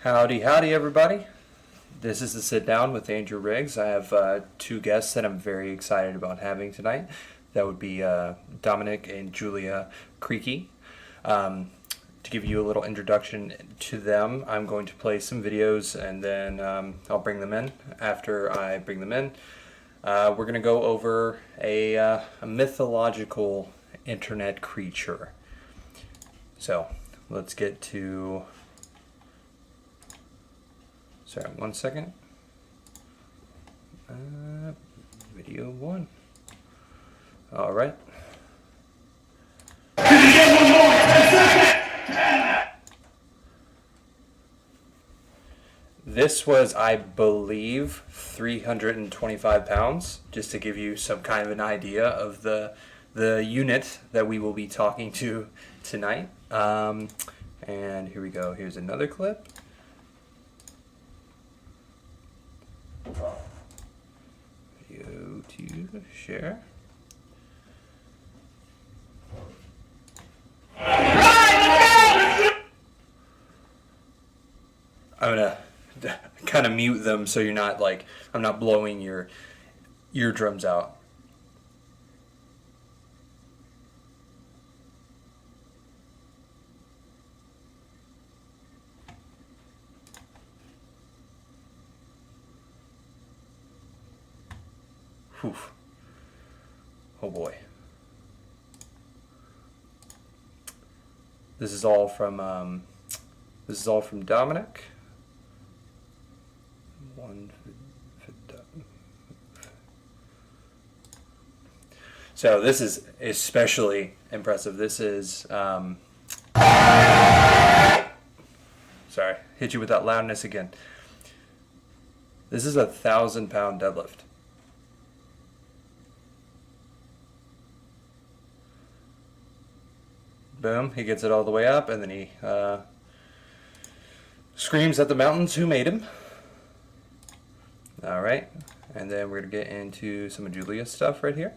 Howdy, howdy, everybody. This is the Sit Down with Andrew Riggs. I have two guests that I'm very excited about having tonight. That would be Dominic and Julia Criqui. To give you a little introduction to them, I'm going to play some videos and then I'll bring them in. After I bring them in, we're going to go over a mythological internet creature. So let's get to... Sorry, 1 second. Video one. All right. This was, I believe, 325 pounds, just to give you some kind of an idea of the unit that we will be talking to tonight. And here we go. Here's another clip. Video to share. I'm gonna kind of mute them so you're not like, I'm not blowing your eardrums out. Whew. Oh boy. This is all from Dominic. So this is especially impressive. This is sorry, hit you with that loudness again. This is 1,000-pound deadlift. Boom, he gets it all the way up, and then he screams at the mountains who made him. All right, and then we're gonna get into some of Julia's stuff right here.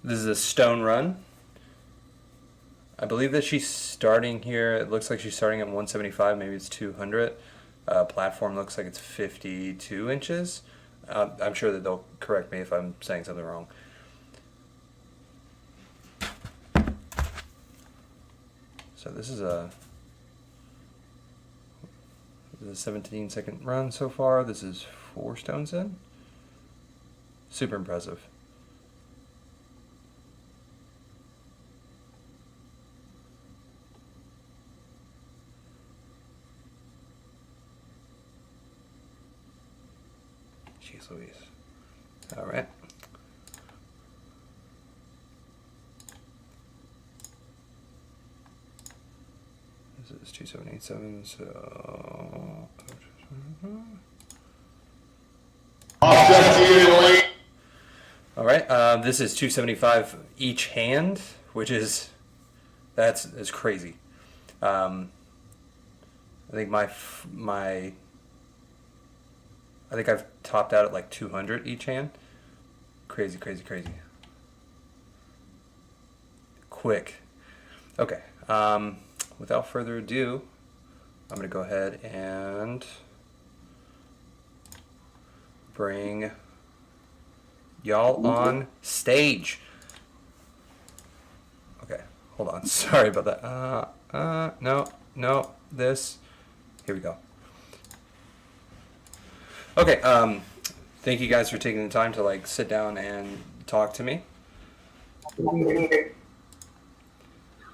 This is a stone run. I believe that she's starting here. It looks like she's starting at 175, maybe it's 200. Platform looks like it's 52 inches. I'm sure that they'll correct me if I'm saying something wrong. So this is a 17-second run so far. This is 4 stones in. Super impressive. Jeez Louise. All right. This is 2787, so... All right, this is 275 each hand, which is, that's crazy. I think I think I've topped out at like 200 each hand. Crazy, crazy, crazy. Quick. Okay. Without further ado, I'm going to go ahead and bring y'all on stage. Okay, hold on. Sorry about that. No, this. Here we go. Okay, thank you guys for taking the time to like sit down and talk to me.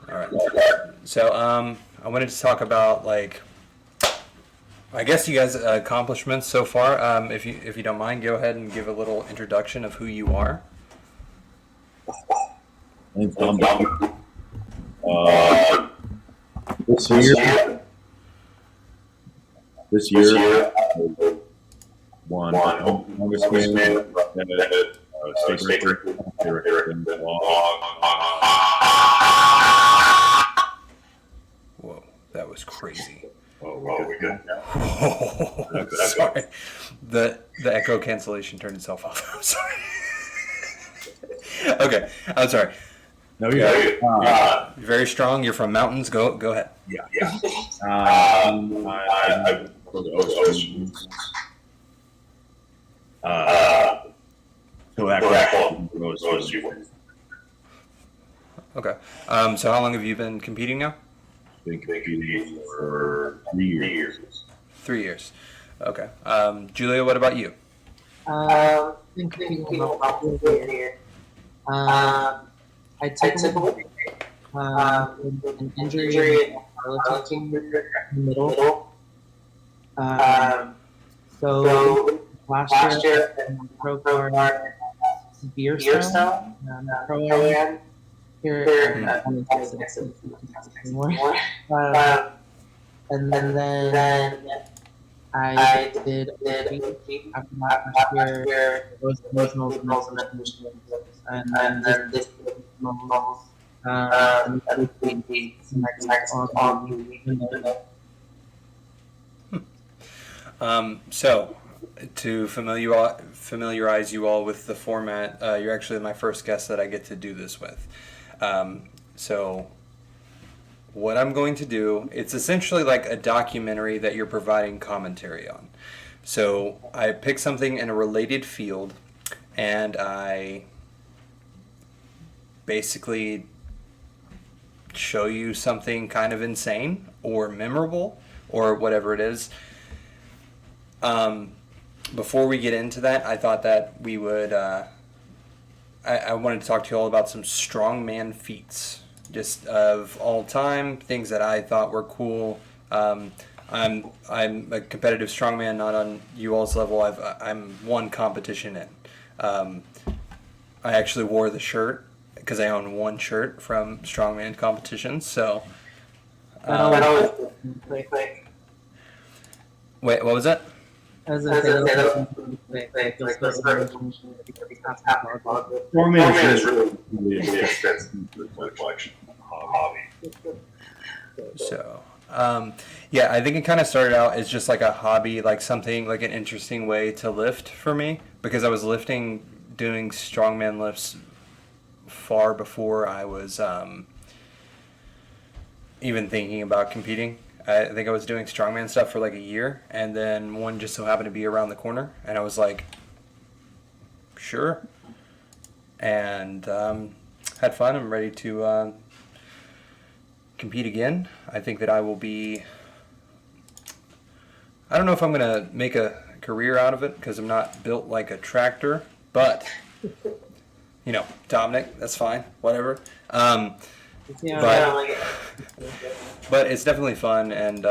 All right. So I wanted to talk about like, I guess you guys' accomplishments so far. If you don't mind, go ahead and give a little introduction of who you are. Thanks, Dominic. This year, won longest win, state record. Whoa, that was crazy. Oh, we good. Oh, sorry. The echo cancellation turned itself off. I'm sorry. Okay, I'm sorry. No, you're right. You're very strong. You're from mountains. Go ahead. Yeah. I go to ocean. So actually, goes to Okay. So how long have you been competing now? been competing for 3 years. 3 years. Okay. Julia, what about you? Been competing about 4 years. I took a break, with an injury in powerlifting in the middle. So last year, in pro card, beer style, pro-am here at Texas anymore. And then I did a week after that last year. It was emotional and then this normal. And next on So, to familiarize you all with the format, you're actually my first guest that I get to do this with. So, what I'm going to do, it's essentially like a documentary that you're providing commentary on. So, I pick something in a related field, and I basically show you something kind of insane or memorable or whatever it is. Before we get into that, I thought that we would. I wanted to talk to you all about some strongman feats, just of all time, things that I thought were cool. I'm a competitive strongman, not on you all's level. I'm one competition in. I actually wore the shirt because I own one shirt from strongman competitions. So. Wait, what was that? as a Strongman is really expensive collection hobby. So, yeah, I think it kind of started out as just like a hobby, like something like an interesting way to lift for me, because I was doing strongman lifts far before I was even thinking about competing. I think I was doing strongman stuff for like a year, and then one just so happened to be around the corner, and I was like, sure. And had fun. I'm ready to compete again. I think that I will be. I don't know if I'm going to make a career out of it because I'm not built like a tractor, but, Dominic, that's fine, whatever. But it's definitely fun and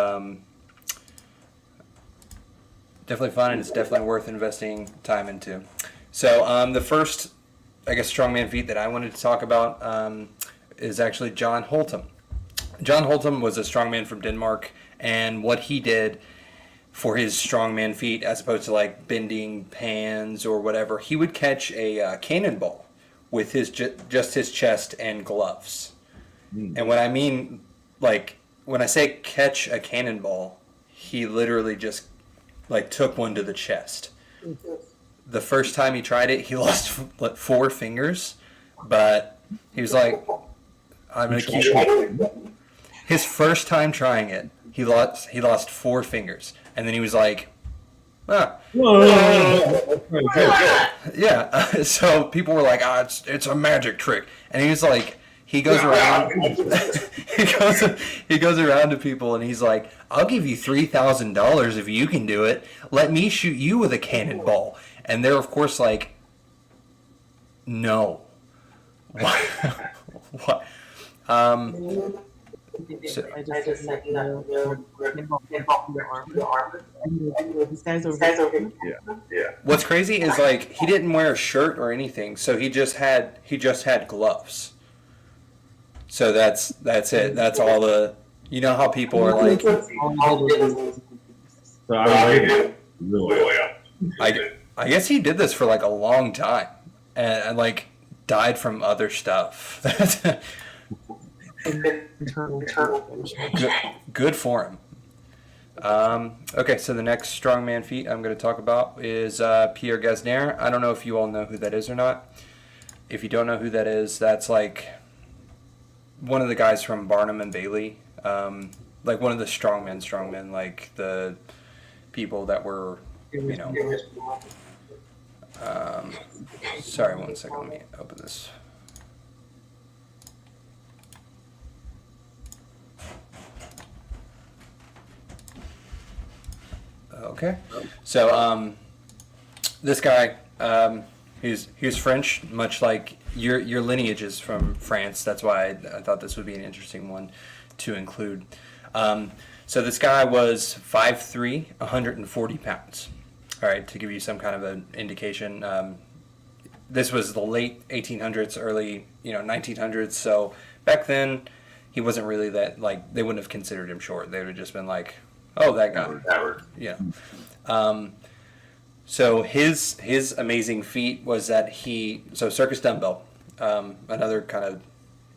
it's definitely worth investing time into. So the first, I guess, strongman feat that I wanted to talk about is actually John Holtum. John Holtum was a strongman from Denmark, and what he did for his strongman feat, as opposed to like bending pans or whatever, he would catch a cannonball with just his chest and gloves. And what I mean, like, when I say catch a cannonball, he literally just, like, took one to the chest. The first time he tried it, he lost 4 fingers, but he was like, I'm going to keep it. His first time trying it, he lost 4 fingers. And then he was like, yeah. So people were like, it's a magic trick. And he was like, he goes around. he goes around to people and he's like, "I'll give you $3,000 if you can do it. Let me shoot you with a cannonball." And they're of course like, "No." What? What? These guys over here. Yeah. What's crazy is like he didn't wear a shirt or anything, so he just had gloves. So that's it. That's all the. You know how people are like. So I really. I guess he did this for like a long time, and like died from other stuff. Good for him. Okay, so the next strongman feat I'm going to talk about is Pierre Gasner. I don't know if you all know who that is or not. If you don't know who that is, that's like one of the guys from Barnum and Bailey, like one of the strongmen, like the people that were, you know. Sorry, one second. Let me open this. Okay, so this guy, he's French, much like your lineage is from France. That's why I thought this would be an interesting one to include. So this guy was 5'3", 140 pounds. All right, to give you some kind of an indication, this was the late 1800s, early 1900s. So back then, he wasn't really that, like, they wouldn't have considered him short. They would have just been like, oh, that guy. Yeah. So his amazing feat was that circus dumbbell, another kind of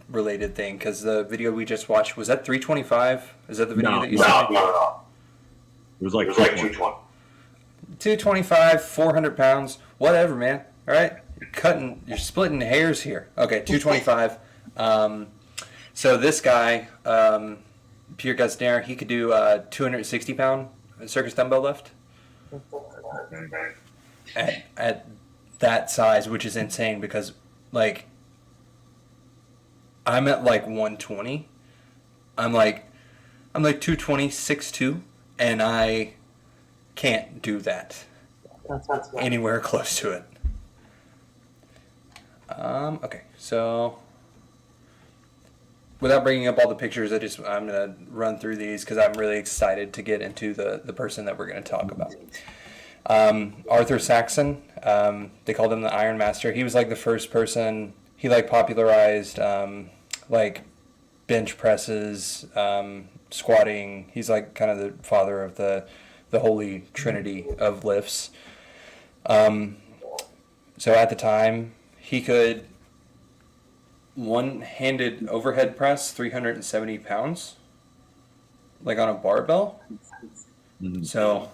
related thing, because the video we just watched, was that 325? Is that the video that you saw? No. It was like 220. 225, 400 pounds, whatever, man. All right, you're splitting hairs here. Okay, 225. So this guy, Pierre Gasner, he could do 260 pound circus dumbbell lift at that size, which is insane because, like, I'm at like 120. I'm like 220, 6'2", and I can't do that anywhere close to it. Okay, so without bringing up all the pictures, I'm gonna run through these because I'm really excited to get into the person that we're gonna talk about. Arthur Saxon, they called him the Iron Master. He was like the first person. He like popularized like bench presses, squatting. He's like kind of the father of the holy trinity of lifts. So at the time, he could one-handed overhead press 370 pounds, like on a barbell. Mm-hmm. So,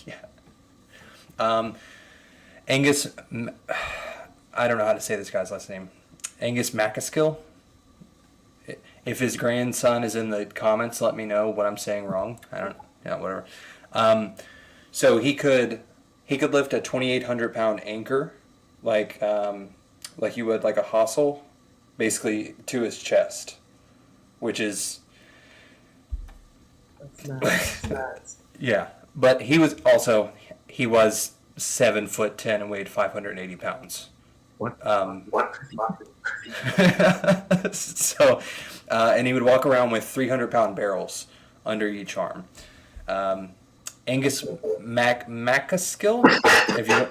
yeah. Angus, I don't know how to say this guy's last name. Angus MacAskill. If his grandson is in the comments, let me know what I'm saying wrong. Whatever. So he could lift a 2,800 pound anchor, like you would like a hosel, basically to his chest, which is That's nuts. yeah. But he was 7'10" and weighed 580 pounds. What? So, and he would walk around with 300-pound barrels under each arm. Angus MacAskill,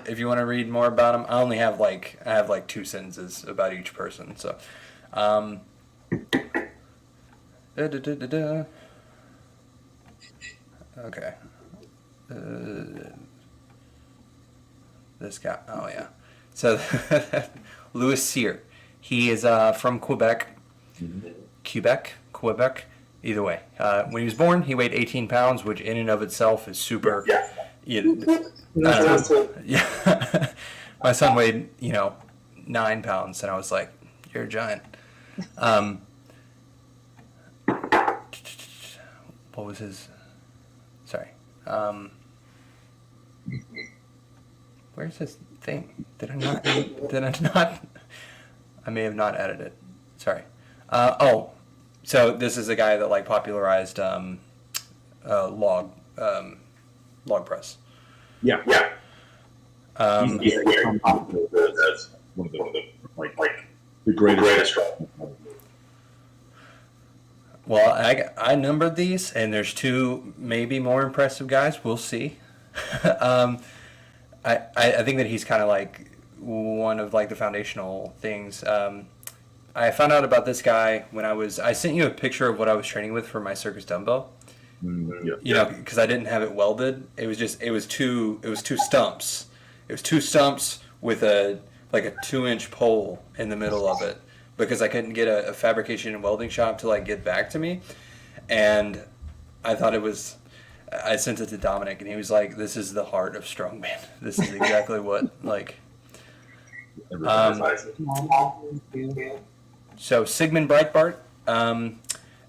if you want to read more about him, I have like 2 sentences about each person. So, okay. This guy. Oh yeah. So Louis Cyr, he is from Quebec. Quebec. Either way, when he was born, he weighed 18 pounds, which in and of itself is super. Yeah. Yeah. My son weighed 9 pounds, and I was like, "You're a giant." What was his? Sorry. Where's his thing? Did I not? I may have not added it. Sorry. So this is a guy that like popularized log press. Yeah. Um, That's one of the greatest. Well, I numbered these, and there's 2 maybe more impressive guys. We'll see. I think that he's kind of like one of like the foundational things. I found out about this guy when I sent you a picture of what I was training with for my circus dumbbell. Because I didn't have it welded. It was 2 stumps. It was 2 stumps with a 2-inch pole in the middle of it, because I couldn't get a fabrication and welding shop to like get back to me. And I thought I sent it to Dominic, and he was like, "This is the heart of strongman. This is exactly what like." So Sigmund Breitbart,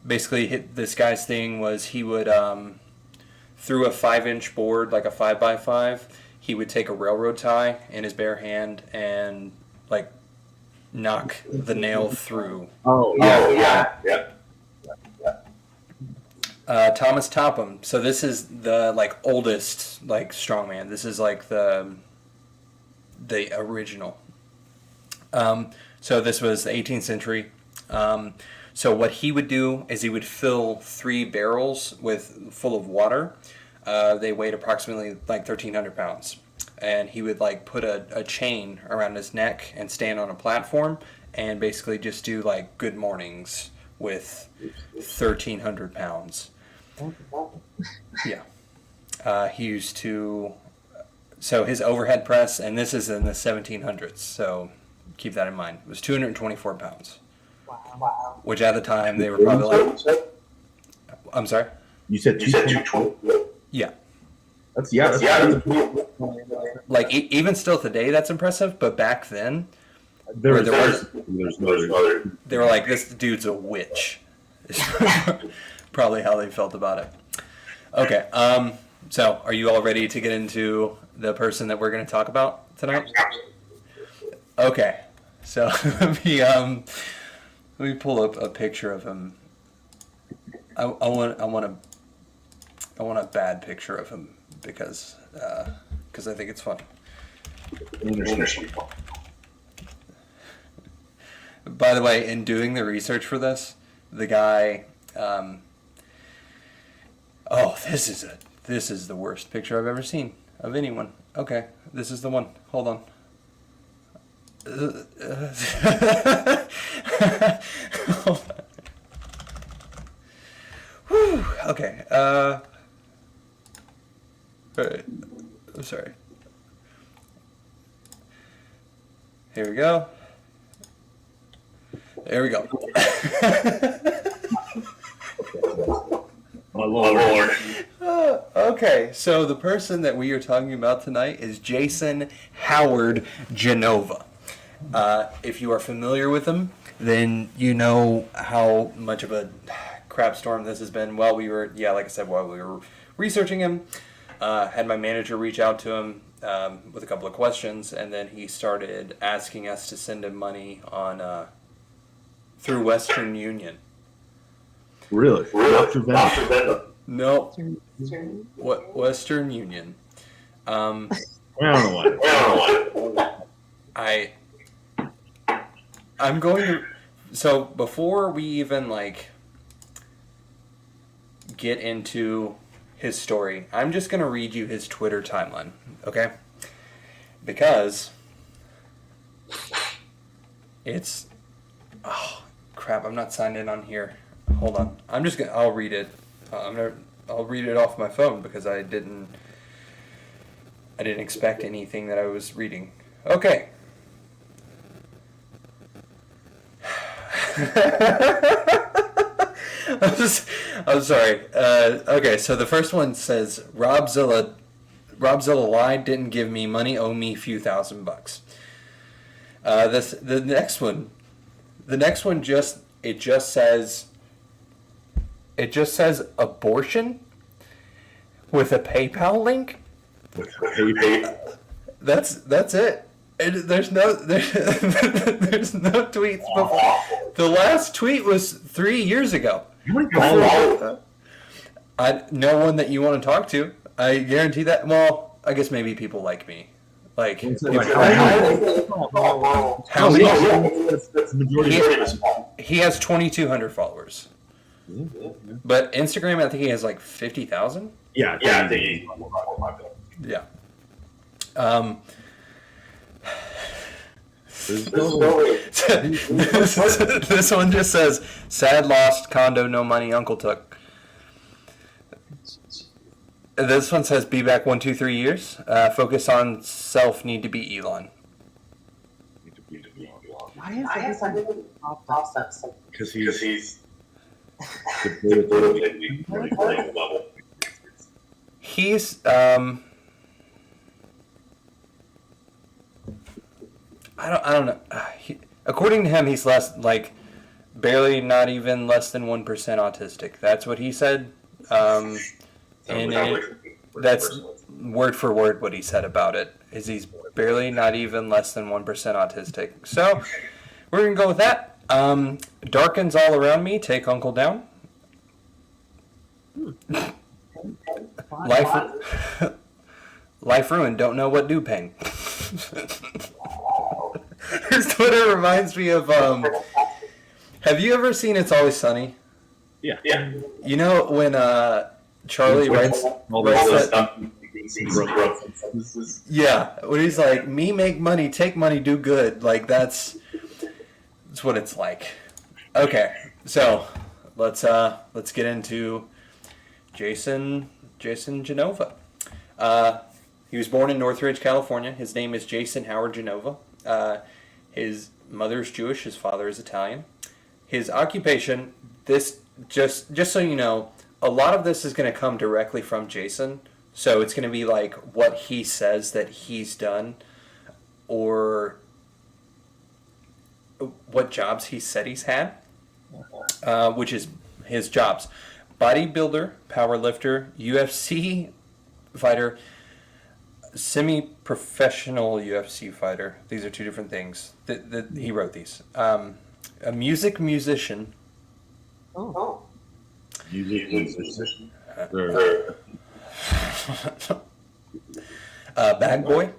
basically this guy's thing was he would through a 5-inch board, like a 5x5, he would take a railroad tie in his bare hand and like knock the nail through. Oh yeah. Thomas Topham. So this is the like oldest like strongman. This is like the original. So this was the 18th century. So what he would do is he would fill 3 barrels full of water. They weighed approximately like 1,300 pounds, and he would like put a chain around his neck and stand on a platform and basically just do like good mornings with 1,300 pounds. Yeah. He used to. So his overhead press, and this is in the 1700s. So keep that in mind. It was 224 pounds. Wow. Which at the time they were probably like. I'm sorry. You said 220. Yeah. That's Like even still today, that's impressive. But back then, there's no other. they were like, "This dude's a witch." Probably how they felt about it. Okay. So are you all ready to get into the person that we're going to talk about tonight? Okay. So let me pull up a picture of him. I want a bad picture of him because I think it's funny. By the way, in doing the research for this, the guy. This is the worst picture I've ever seen of anyone. Okay, this is the one. Hold on. Hold on. Whew, okay. Alright. I'm sorry. Here we go. There we go. My Lord. Okay, so the person that we are talking about tonight is Jason Howard Genova. If you are familiar with him, then you know how much of a crap storm this has been. While we were researching him, had my manager reach out to him with a couple of questions, and then he started asking us to send him money on through Western Union. Really? Dr. Venn. No. What Western Union? I don't know why. I'm going to. So before we even like get into his story, I'm just going to read you his Twitter timeline, okay? Because it's crap, I'm not signed in on here. Hold on. I'll read it. I'll read it off my phone because I didn't expect anything that I was reading. Okay. I'm sorry. Okay, so the first one says Robzilla lied, didn't give me money, owe me a few $1,000. The next one just says abortion with a PayPal link. That's it. There's no tweets before. The last tweet was 3 years ago. No one that you want to talk to. I guarantee that. Well, I guess maybe people like me. Like how many? He has 2,200 followers. But Instagram, I think he has like 50,000. Yeah. Yeah. This one just says, sad lost condo, no money, uncle took. This one says, be back 1, 2, 3 years. Focus on self, need to be Elon. Why is everyone off that? Because he's He's I don't know. According to him, he's barely, not even less than 1% autistic. That's what he said. That's word for word what he said about it. Is he's barely, not even less than 1% autistic. So we're gonna go with that. Darkens all around me. Take Uncle down. Life, life ruined. Don't know what do pain. His Twitter reminds me of. Have you ever seen It's Always Sunny? Yeah. You know when Charlie writes that. Yeah, when he's like, "Me make money, take money, do good." Like that's what it's like. Okay, so let's get into Jason Genova. He was born in Northridge, California. His name is Jason Howard Genova. His mother's Jewish. His father is Italian. His occupation. This just so you know, a lot of this is going to come directly from Jason. So it's going to be like what he says that he's done, or what jobs he said he's had, which is his jobs: bodybuilder, powerlifter, UFC fighter, semi-professional UFC fighter. These are two different things. He wrote these. A musician. Oh. Musician. Bag boy.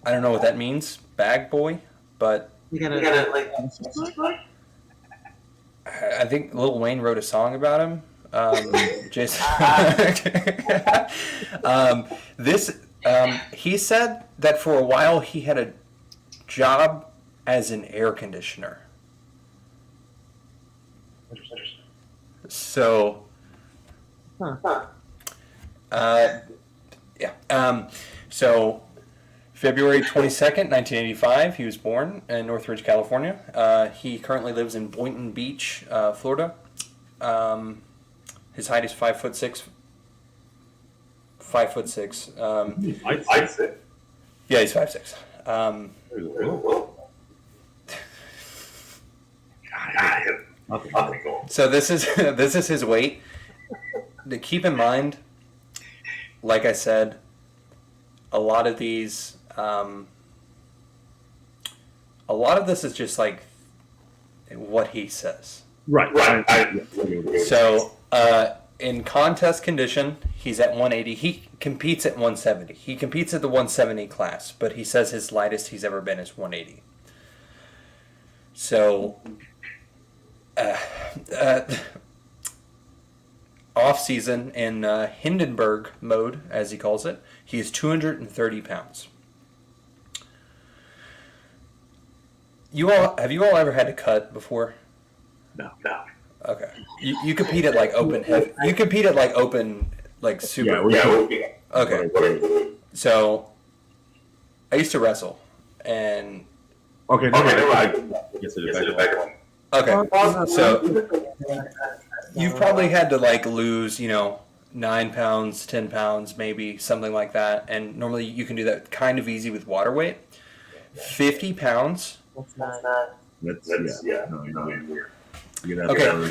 I don't know what that means. Bag boy, but You gotta like. I think Lil Wayne wrote a song about him. Jason. He said that for a while he had a job as an air conditioner. So, so February 22nd, 1985, he was born in Northridge, California. He currently lives in Boynton Beach, Florida. His height is 5'6". 5'6". Yeah, he's 5'6". So this is his weight. To keep in mind, like I said, a lot of these, a lot of this is just like what he says. Right. So in contest condition, he's at 180. He competes at 170. He competes at the 170 class, but he says his lightest he's ever been is 180. So off season in Hindenburg mode, as he calls it, he is 230 pounds. Have you all ever had to cut before? No. Okay. You compete at like open heavy. You compete at like open, like super. Okay. So I used to wrestle, and Okay. okay. So you've probably had to like lose, 9 pounds, 10 pounds, maybe something like that. And normally you can do that kind of easy with water weight. 50 pounds. That's not. Okay.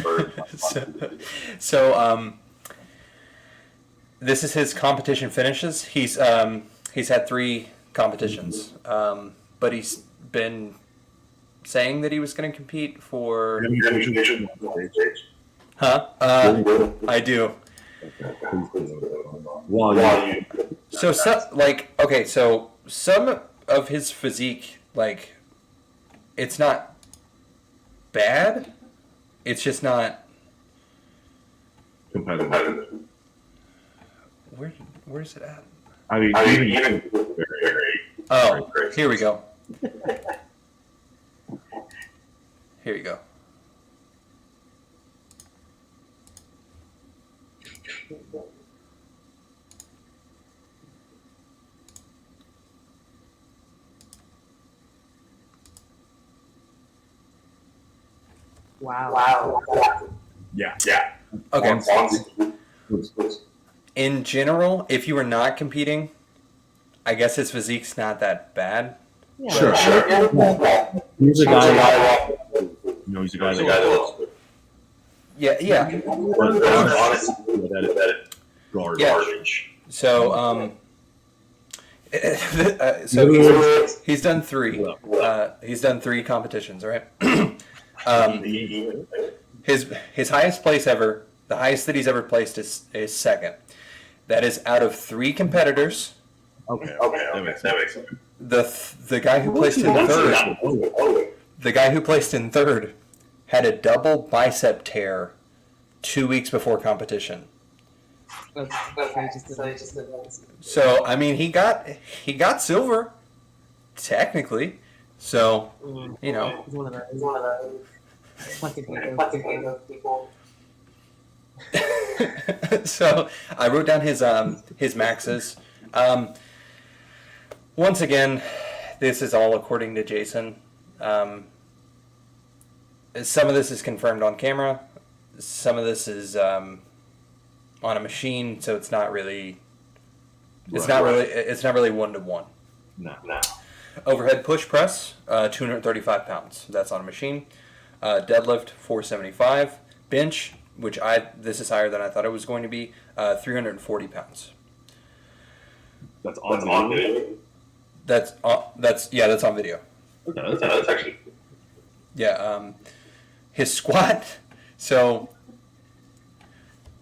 So this is his competition finishes. He's had 3 competitions, but he's been saying that he was going to compete for. Huh? I do. So some of his physique, like, it's not bad. It's just not competitive. Where's it at? I mean, Oh, here we go. Here you go. Wow. Yeah. Okay. In general, if you were not competing, I guess his physique's not that bad. Yeah. Sure. Yeah. He's a guy. He's a guy that. Yeah. But honestly, that is garbage. So he's done three. He's done three competitions, right? His highest place ever, the highest that he's ever placed is second. That is out of three competitors. Okay. That makes sense. The guy who placed in third. The guy who placed in third had a double bicep tear 2 weeks before competition. So I mean, he got silver, technically. So you know. He's one of those. Fucking people. So I wrote down his maxes. Once again, this is all according to Jason. Some of this is confirmed on camera. Some of this is on a machine, so it's not really. It's not really 1-to-1. No. Overhead push press, 235 pounds. That's on a machine. Deadlift, 475. Bench, which this is higher than I thought it was going to be, 340 pounds. That's on video. That's on video. Okay, that's actually. Yeah. His squat. So.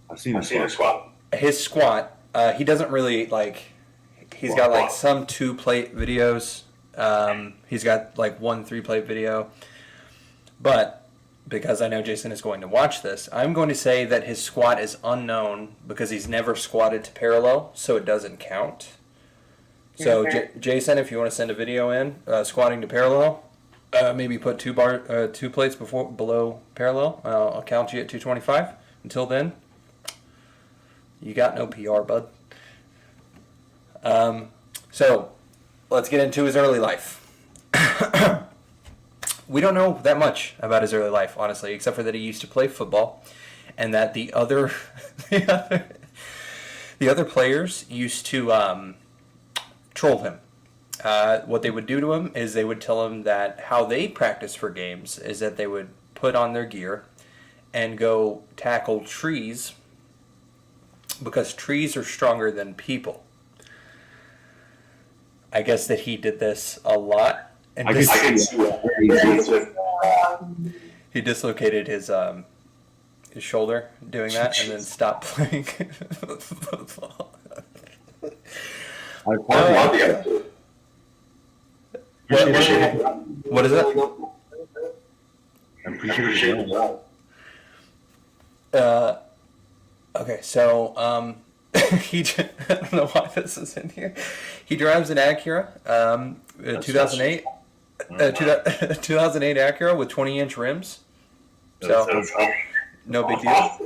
I've seen a squat. His squat. He doesn't really like. He's got like some 2-plate videos. He's got like 1 3-plate video. But because I know Jason is going to watch this, I'm going to say that his squat is unknown because he's never squatted to parallel, so it doesn't count. So Jason, if you want to send a video in squatting to parallel, maybe put 2 plates below parallel. I'll count you at 225. Until then, you got no PR, bud. So let's get into his early life. We don't know that much about his early life, honestly, except for that he used to play football, and that the other players used to troll him. What they would do to him is they would tell him that how they practice for games is that they would put on their gear and go tackle trees because trees are stronger than people. I guess that he did this a lot. And I can see that. He dislocated his shoulder doing that and then stopped playing football. What is it? I appreciate it. Okay, so I don't know why this is in here. He drives an Acura, 2008. 2008 Acura with 20-inch rims. So, no big deal.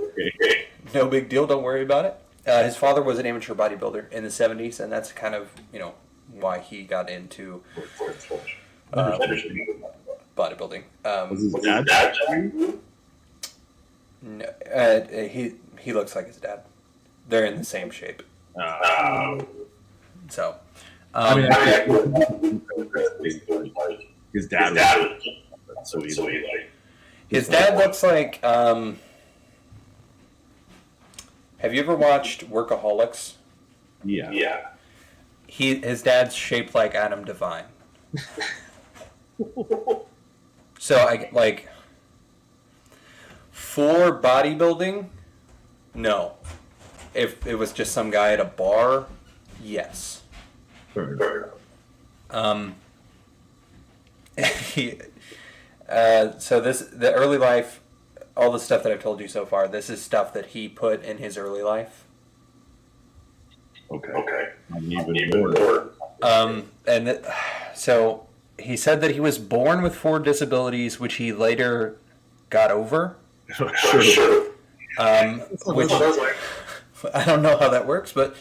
No big deal. Don't worry about it. His father was an amateur bodybuilder in the 70s, and that's kind of, why he got into bodybuilding. Was his dad? No, he looks like his dad. They're in the same shape. So, his dad. So his dad looks like. Have you ever watched Workaholics? Yeah. His dad's shaped like Adam Devine. So for bodybuilding, no. If it was just some guy at a bar, yes. Fair So the early life, all the stuff that I've told you so far, this is stuff that he put in his early life. Okay. Even more. So he said that he was born with 4 disabilities, which he later got over. Sure. Which I don't know how that works, but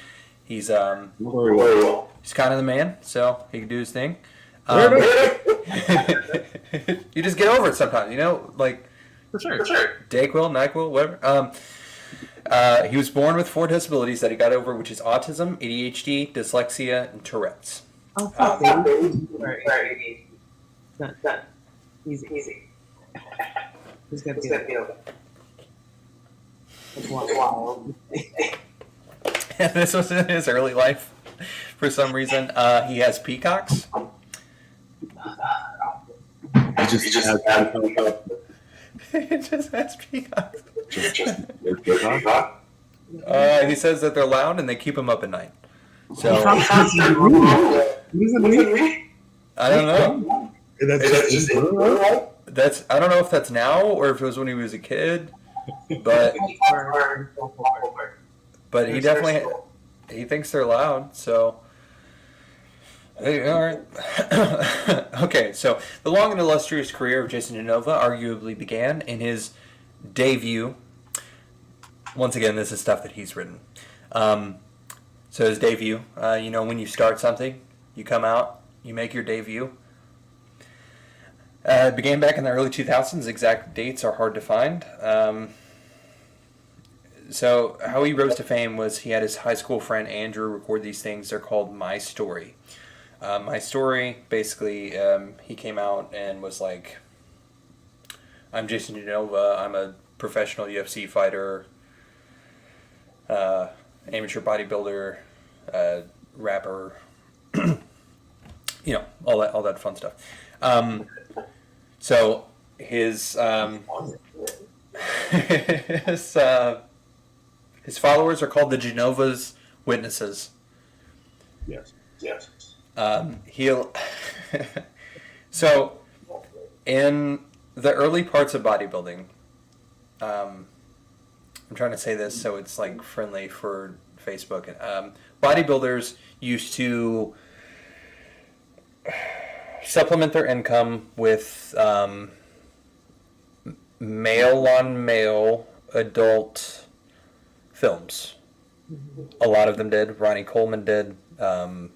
he's Very well. he's kind of the man, so he can do his thing. You just get over it sometimes, For sure. Dayquil, NyQuil, whatever. He was born with 4 disabilities that he got over, which is autism, ADHD, dyslexia, and Tourette's. Oh, fuck, baby. Sorry. Done. Easy. He's gonna be okay. That's wild. And this was in his early life. For some reason, he has peacocks. He just has He just has peacocks. peacock. He says that they're loud and they keep him up at night. So I don't know. That's I don't know if that's now or if it was when he was a kid, but he definitely he thinks they're loud. So hey, all right. Okay, so the long and illustrious career of Jason Genova arguably began in his debut. Once again, this is stuff that he's written. So his debut, when you start something, you come out, you make your debut. It began back in the early 2000s. Exact dates are hard to find. So how he rose to fame was he had his high school friend Andrew record these things. They're called My Story. My Story, basically, he came out and was like, I'm Jason Genova. I'm a professional UFC fighter, amateur bodybuilder, rapper, all that fun stuff. So his his followers are called the Genova's Witnesses. Yes. He'll so in the early parts of bodybuilding, I'm trying to say this so it's like friendly for Facebook. Bodybuilders used to supplement their income with male-on-male adult films. A lot of them did. Ronnie Coleman did. No.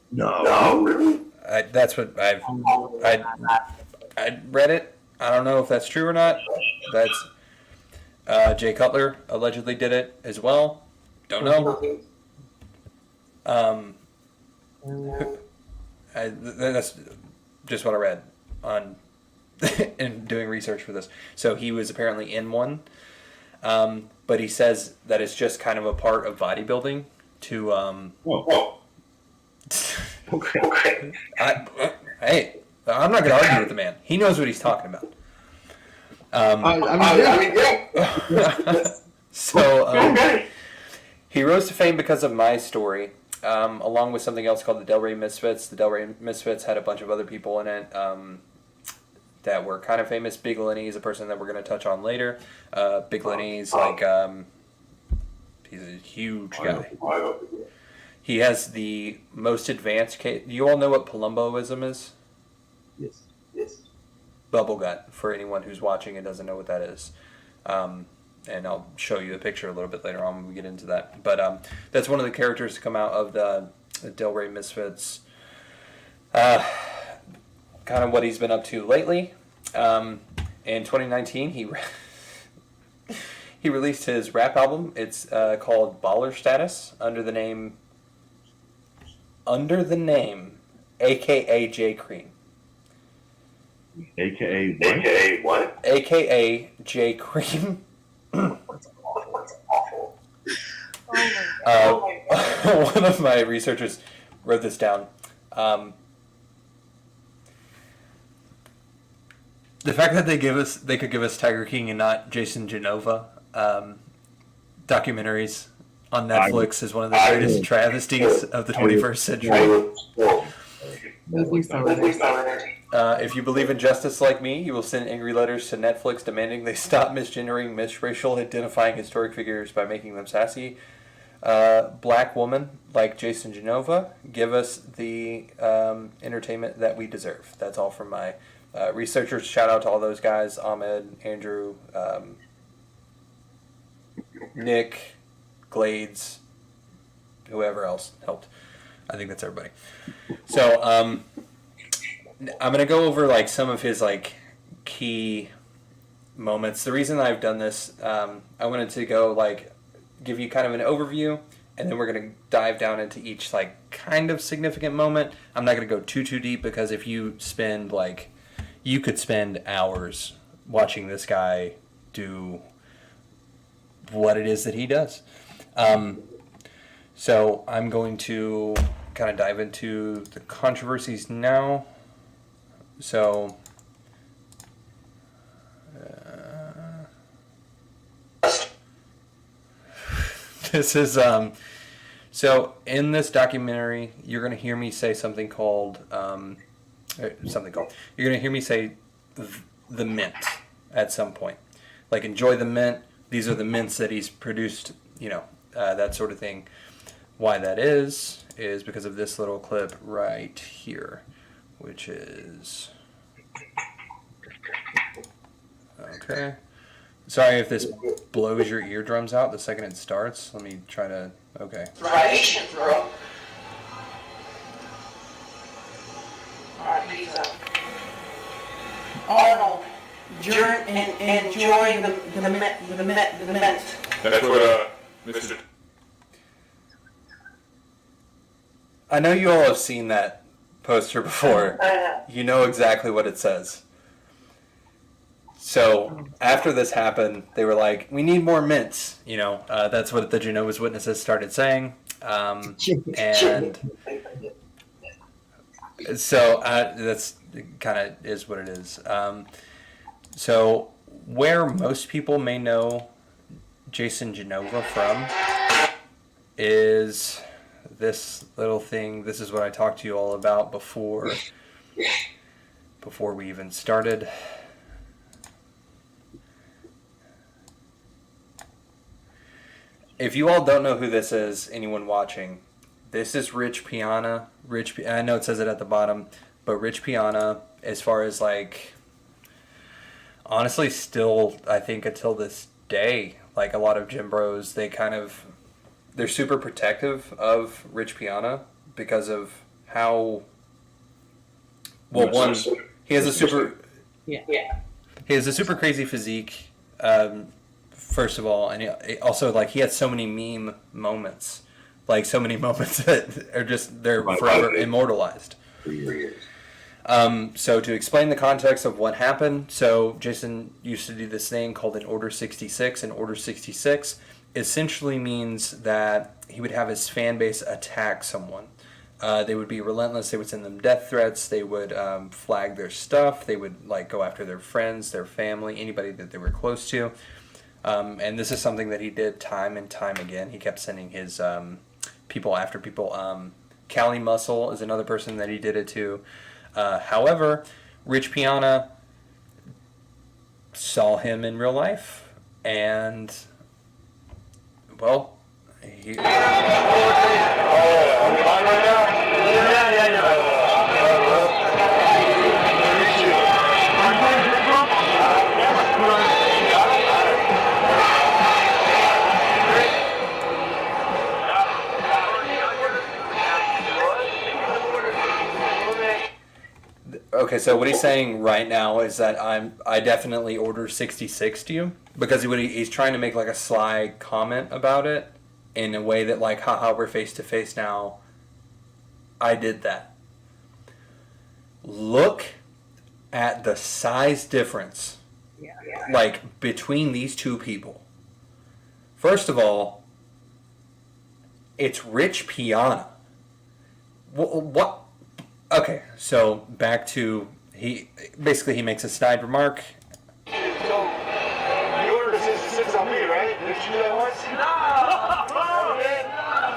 That's what I read it. I don't know if that's true or not. That's Jay Cutler allegedly did it as well. Don't know. That's just what I read on in doing research for this. So he was apparently in one, but he says that it's just kind of a part of bodybuilding to. Okay. Hey, I'm not going to argue with the man. He knows what he's talking about. So he rose to fame because of My Story, along with something else called the Del Rey Misfits. The Del Rey Misfits had a bunch of other people in it that were kind of famous. Big Lenny is a person that we're going to touch on later. Big Lenny's he's a huge guy. He has the most advanced case. You all know what Palumboism is? Yes. Bubble gut, for anyone who's watching and doesn't know what that is. And I'll show you a picture a little bit later on when we get into that. But that's one of the characters to come out of the Del Rey Misfits. Kind of what he's been up to lately. In 2019, he released his rap album. It's called Baller Status under the name AKA J Cream. AKA what? AKA J Cream. That's awful. One of my researchers wrote this down. The fact that they could give us Tiger King and not Jason Genova documentaries on Netflix is one of the greatest travesties of the 21st century. If you believe in justice like me, you will send angry letters to Netflix demanding they stop misgendering, misracial identifying historic figures by making them sassy. Black woman like Jason Genova, give us the entertainment that we deserve. That's all from my researchers. Shout out to all those guys: Ahmed, Andrew, Nick, Glades, whoever else helped. I think that's everybody. So I'm gonna go over like some of his like key moments. The reason I've done this, I wanted to go like give you kind of an overview and then we're going to dive down into each like kind of significant moment. I'm not going to go too deep because if you spend like, you could spend hours watching this guy do what it is that he does. So I'm going to kind of dive into the controversies now. So this is so in this documentary you're going to hear me say something called you're going to hear me say the mint at some point, like enjoy the mint, these are the mints that he's produced, that sort of thing. Why that is because of this little clip right here, which is okay. Sorry if this blows your eardrums out the second it starts. Let me try to... Okay. Right, bro. Alright, peace out. Arnold, enjoy the mint. That's what, Mr. I know you all have seen that poster before. You know exactly what it says. So after this happened, they were like, "We need more mints." That's what the Jehovah's Witnesses started saying, and so that's kind of is what it is. So where most people may know Jason Genova from is this little thing. This is what I talked to you all about before we even started. If you all don't know who this is, anyone watching, this is Rich Piana. I know it says it at the bottom, but Rich Piana, as far as like, honestly, still, I think until this day, like a lot of gym bros, they're super protective of Rich Piana because of how, well, one, he has a super crazy physique. First of all, and also like he had so many meme moments, that are just they're forever immortalized. So to explain the context of what happened, so Jason used to do this thing called an Order 66, and Order 66 essentially means that he would have his fan base attack someone. They would be relentless. They would send them death threats. They would flag their stuff. They would like go after their friends, their family, anybody that they were close to. And this is something that he did time and time again. He kept sending his people after people. Cali Muscle is another person that he did it to. However, Rich Piana saw him in real life, and, well, he... Okay, so what he's saying right now is that I definitely order 66 to you, because he's trying to make like a sly comment about it in a way that like, haha, we're face to face now. I did that. Look at the size difference, like between these two people. First of all, it's Rich Piana. What? Okay, so back to he makes a snide remark. So, you ordered 66 on me, right? Did you do that once? No!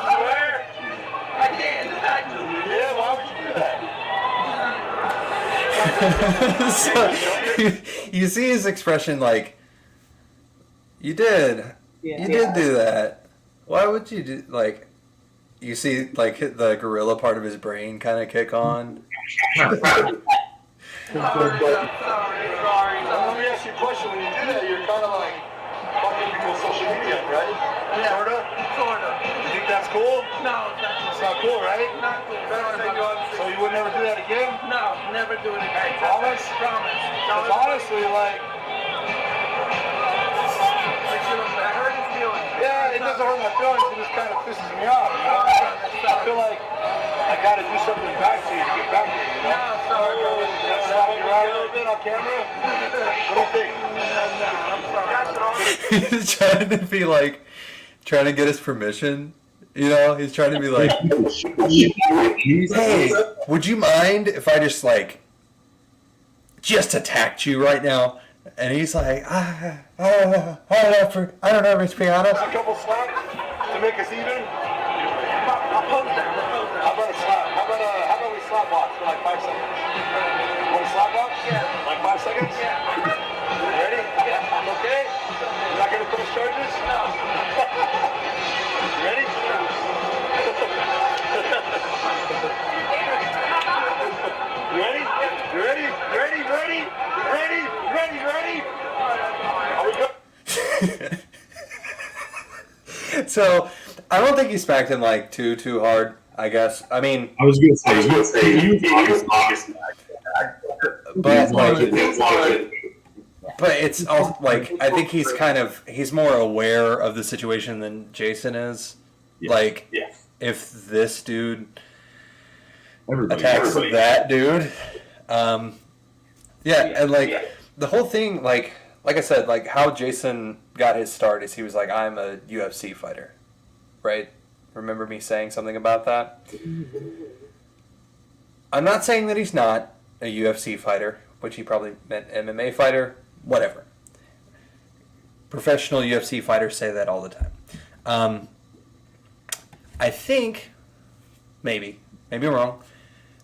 Swear? I did. Yeah, why would you do that? So, you see his expression like, you did. You did do that. Why would you do, like, you see, like, the gorilla part of his brain kind of kick on. Sorry. Let me ask you a question. When you do that, you're kind of like fucking people's social media, right? Yeah. Sorta? You think that's cool? No, It's not cool, right? not cool. So you would never do that again? No, never do it again. Promise? Promise. Because honestly, like... I hurt his feelings. Yeah, doesn't hurt my feelings, it just kind of pisses me off, you know? I feel like I gotta do something back to you to get back to you, you know? No, sorry, bro. Slap you around a little bit on camera? What do you think? He's trying to be like, trying to get his permission. You know, he's trying to be like, hey, would you mind if I just like, just attacked you right now? And he's like, I don't know, Miss Piana. A couple slaps to make us even? How about a slap? How about we slap box for like 5 seconds? Want a slap box? Yeah. Like 5 seconds? Yeah. Ready? Yeah. Okay? You're not gonna press charges? No. You ready? You ready? You ready? You ready? You ready? You ready? You ready? You ready? Are we good? So, I don't think he smacked him like too hard, I guess. I mean, I was gonna say, he was obviously but like, but it's also like, I think he's more aware of the situation than Jason is. Yeah. Like, Yeah. if this dude everybody. attacks that dude, yeah, and like the whole thing, like I said, like how Jason got his start is he was like, I'm a UFC fighter, right? Remember me saying something about that? I'm not saying that he's not a UFC fighter, which he probably meant MMA fighter, whatever. Professional UFC fighters say that all the time. I think, maybe I'm wrong,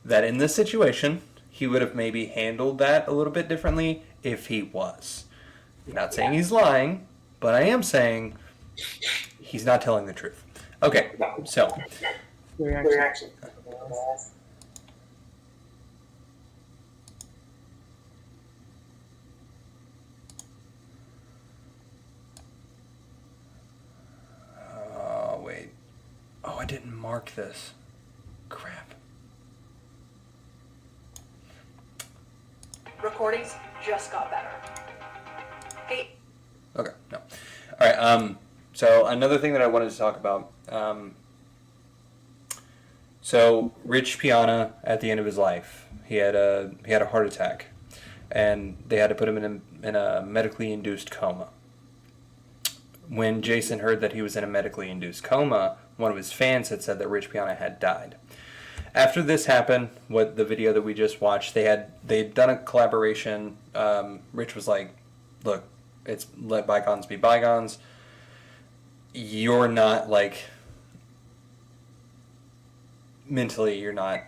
that in this situation, he would have maybe handled that a little bit differently if he was. I'm not saying he's lying, but I am saying he's not telling the truth. Okay, so. Reaction. Oh, wait. Oh, I didn't mark this. Crap. Recordings just got better. Hey. Okay, no. All right, so another thing that I wanted to talk about. So Rich Piana, at the end of his life, he had a heart attack, and they had to put him in a medically induced coma. When Jason heard that he was in a medically induced coma, one of his fans had said that Rich Piana had died. After this happened, what the video that we just watched, they'd done a collaboration. Rich was like, "Look, it's let bygones be bygones. You're not like mentally, you're not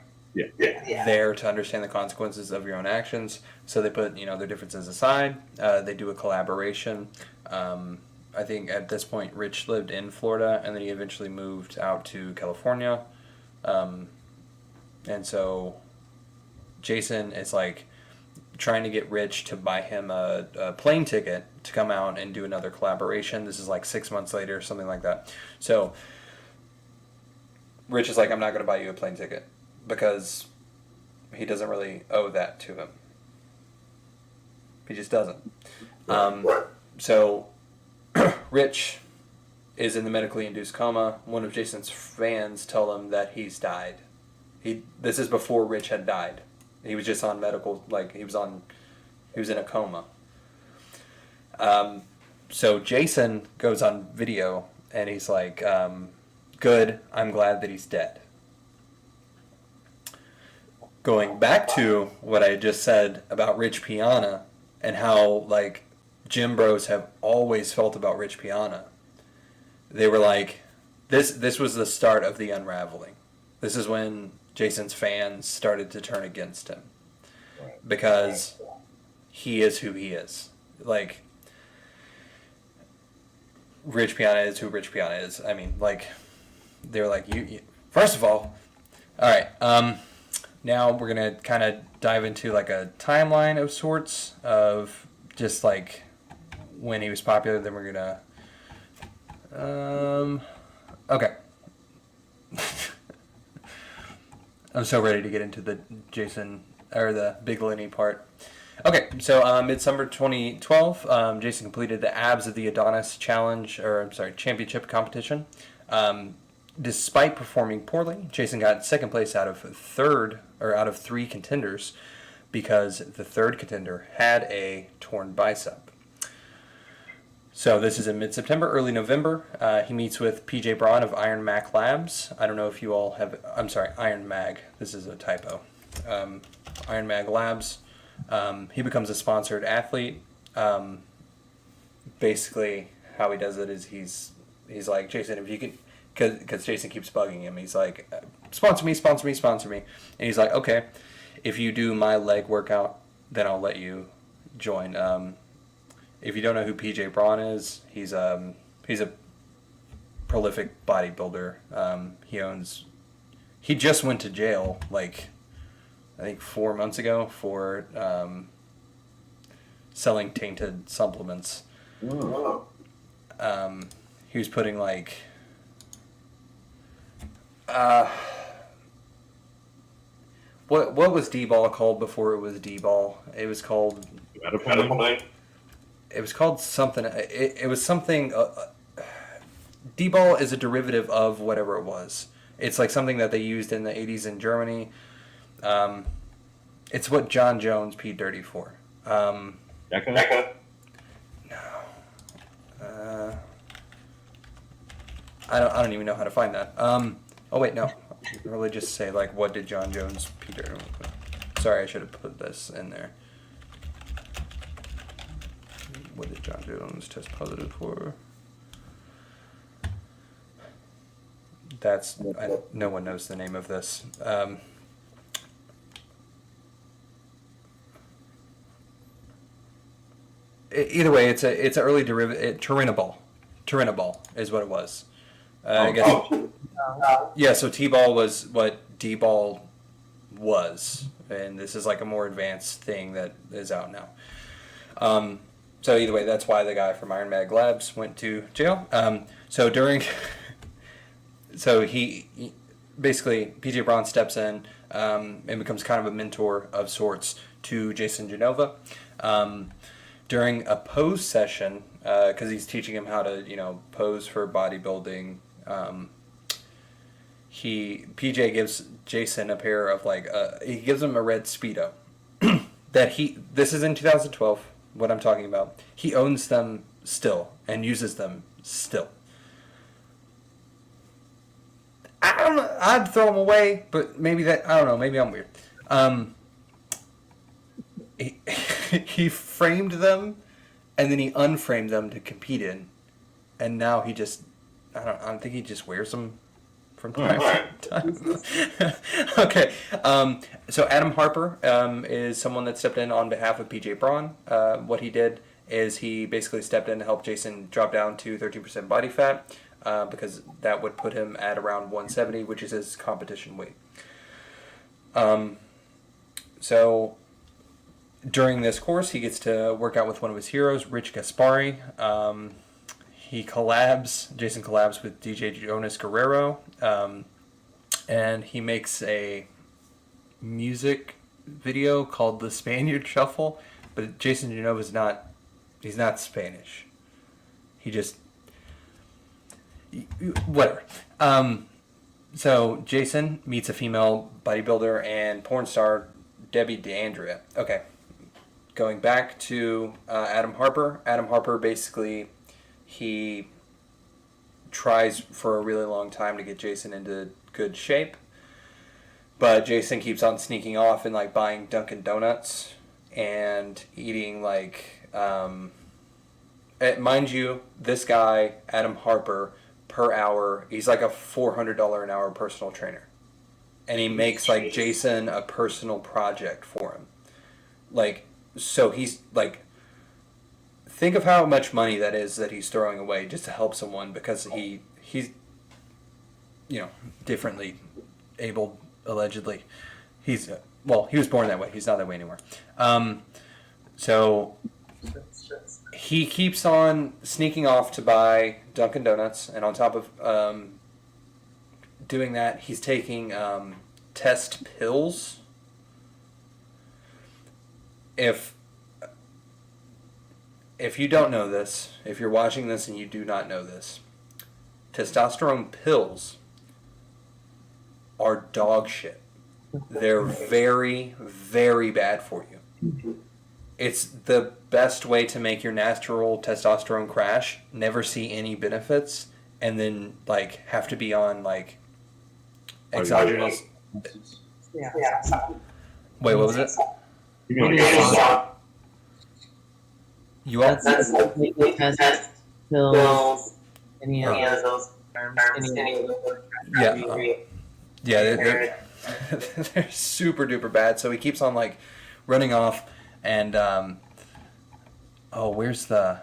there to understand the consequences of your own actions." So they put their differences aside. They do a collaboration. I think at this point, Rich lived in Florida, and then he eventually moved out to California. And so Jason is like trying to get Rich to buy him a plane ticket to come out and do another collaboration. This is like 6 months later, something like that. So Rich is like, I'm not going to buy you a plane ticket because he doesn't really owe that to him. He just doesn't. So Rich is in the medically induced coma. One of Jason's fans tell him that he's died. This is before Rich had died. He was just on medical, like he was in a coma. So Jason goes on video and he's like, good, I'm glad that he's dead. Going back to what I just said about Rich Piana and how like gym bros have always felt about Rich Piana. They were like, this was the start of the unraveling. This is when Jason's fans started to turn against him. Because he is who he is. Like, Rich Piana is who Rich Piana is. I mean, like, they're like, you first of all right, now we're going to kind of dive into like a timeline of sorts of just like when he was popular. Then we're going to, okay. I'm so ready to get into the Jason, or the Big Lenny part. Okay, so midsummer 2012, Jason completed the Abs of the Adonis Challenge, or I'm sorry, Championship competition. Despite performing poorly, Jason got second place out of three contenders, because the third contender had a torn bicep. So this is in mid-September, early November. He meets with PJ Braun of Iron Mac Labs. I don't know if you all have. I'm sorry, Iron Mag. This is a typo. Iron Mag Labs. He becomes a sponsored athlete. Basically, how he does it is he's like, Jason, if you can, because Jason keeps bugging him. He's like, sponsor me. And he's like, okay, if you do my leg workout, then I'll let you join. If you don't know who PJ Braun is, he's a prolific bodybuilder. He just went to jail, like, I think 4 months ago for selling tainted supplements. Oh. He was putting like what was D-ball called before it was D-ball? It was called Medical night? It was called something. It was something. D-ball is a derivative of whatever it was. It's like something that they used in the 80s in Germany. It's what John Jones peed dirty for. Becca? I don't even know how to find that. Oh wait, no. Really, just say like, what did John Jones pee dirty for? Sorry, I should have put this in there. What did John Jones test positive for? No one knows the name of this. Either way, it's an early derivative. Turinabol is what it was. I guess. Yeah. So T-ball was what D-ball was, and this is like a more advanced thing that is out now. So either way, that's why the guy from Iron Mag Labs went to jail. So he basically, PJ Braun steps in and becomes kind of a mentor of sorts to Jason Genova. During a pose session, because he's teaching him how to, pose for bodybuilding, PJ gives Jason a pair of he gives him a red Speedo this is in 2012. What I'm talking about, he owns them still and uses them still. I don't know. I'd throw them away, but maybe I don't know. Maybe I'm weird. He framed them, and then he unframed them to compete in, and now he just I don't think he just wears them from time to time. Okay. So Adam Harper is someone that stepped in on behalf of PJ Braun. What he did is he basically stepped in to help Jason drop down to 13% body fat, because that would put him at around 170, which is his competition weight. So during this course, he gets to work out with one of his heroes, Rich Gaspari. Jason collabs with DJ Jonas Guerrero, and he makes a music video called The Spaniard Shuffle, but Jason Genova's he's not Spanish. He just, whatever. So Jason meets a female bodybuilder and porn star, Debbie DeAndrea. Okay, going back to Adam Harper. Adam Harper basically, he tries for a really long time to get Jason into good shape, but Jason keeps on sneaking off and buying Dunkin' Donuts and eating mind you, this guy Adam Harper, per hour, he's like a $400 an hour personal trainer, and he makes Jason a personal project for him. So he's think of how much money that is that he's throwing away just to help someone because he's differently abled, allegedly. He was born that way. He's not that way anymore. So he keeps on sneaking off to buy Dunkin' Donuts, and on top of doing that, he's taking test pills. If if you don't know this, if you're watching this and you do not know this, testosterone pills are dog shit. They're very, very bad for you. It's the best way to make your natural testosterone crash, never see any benefits, and then like have to be on like exogenous. Yeah. Wait, what was it? You know, You all? That's test pills, any of those terms, Yeah. Yeah, they're super duper bad. So he keeps on like running off, and where's the?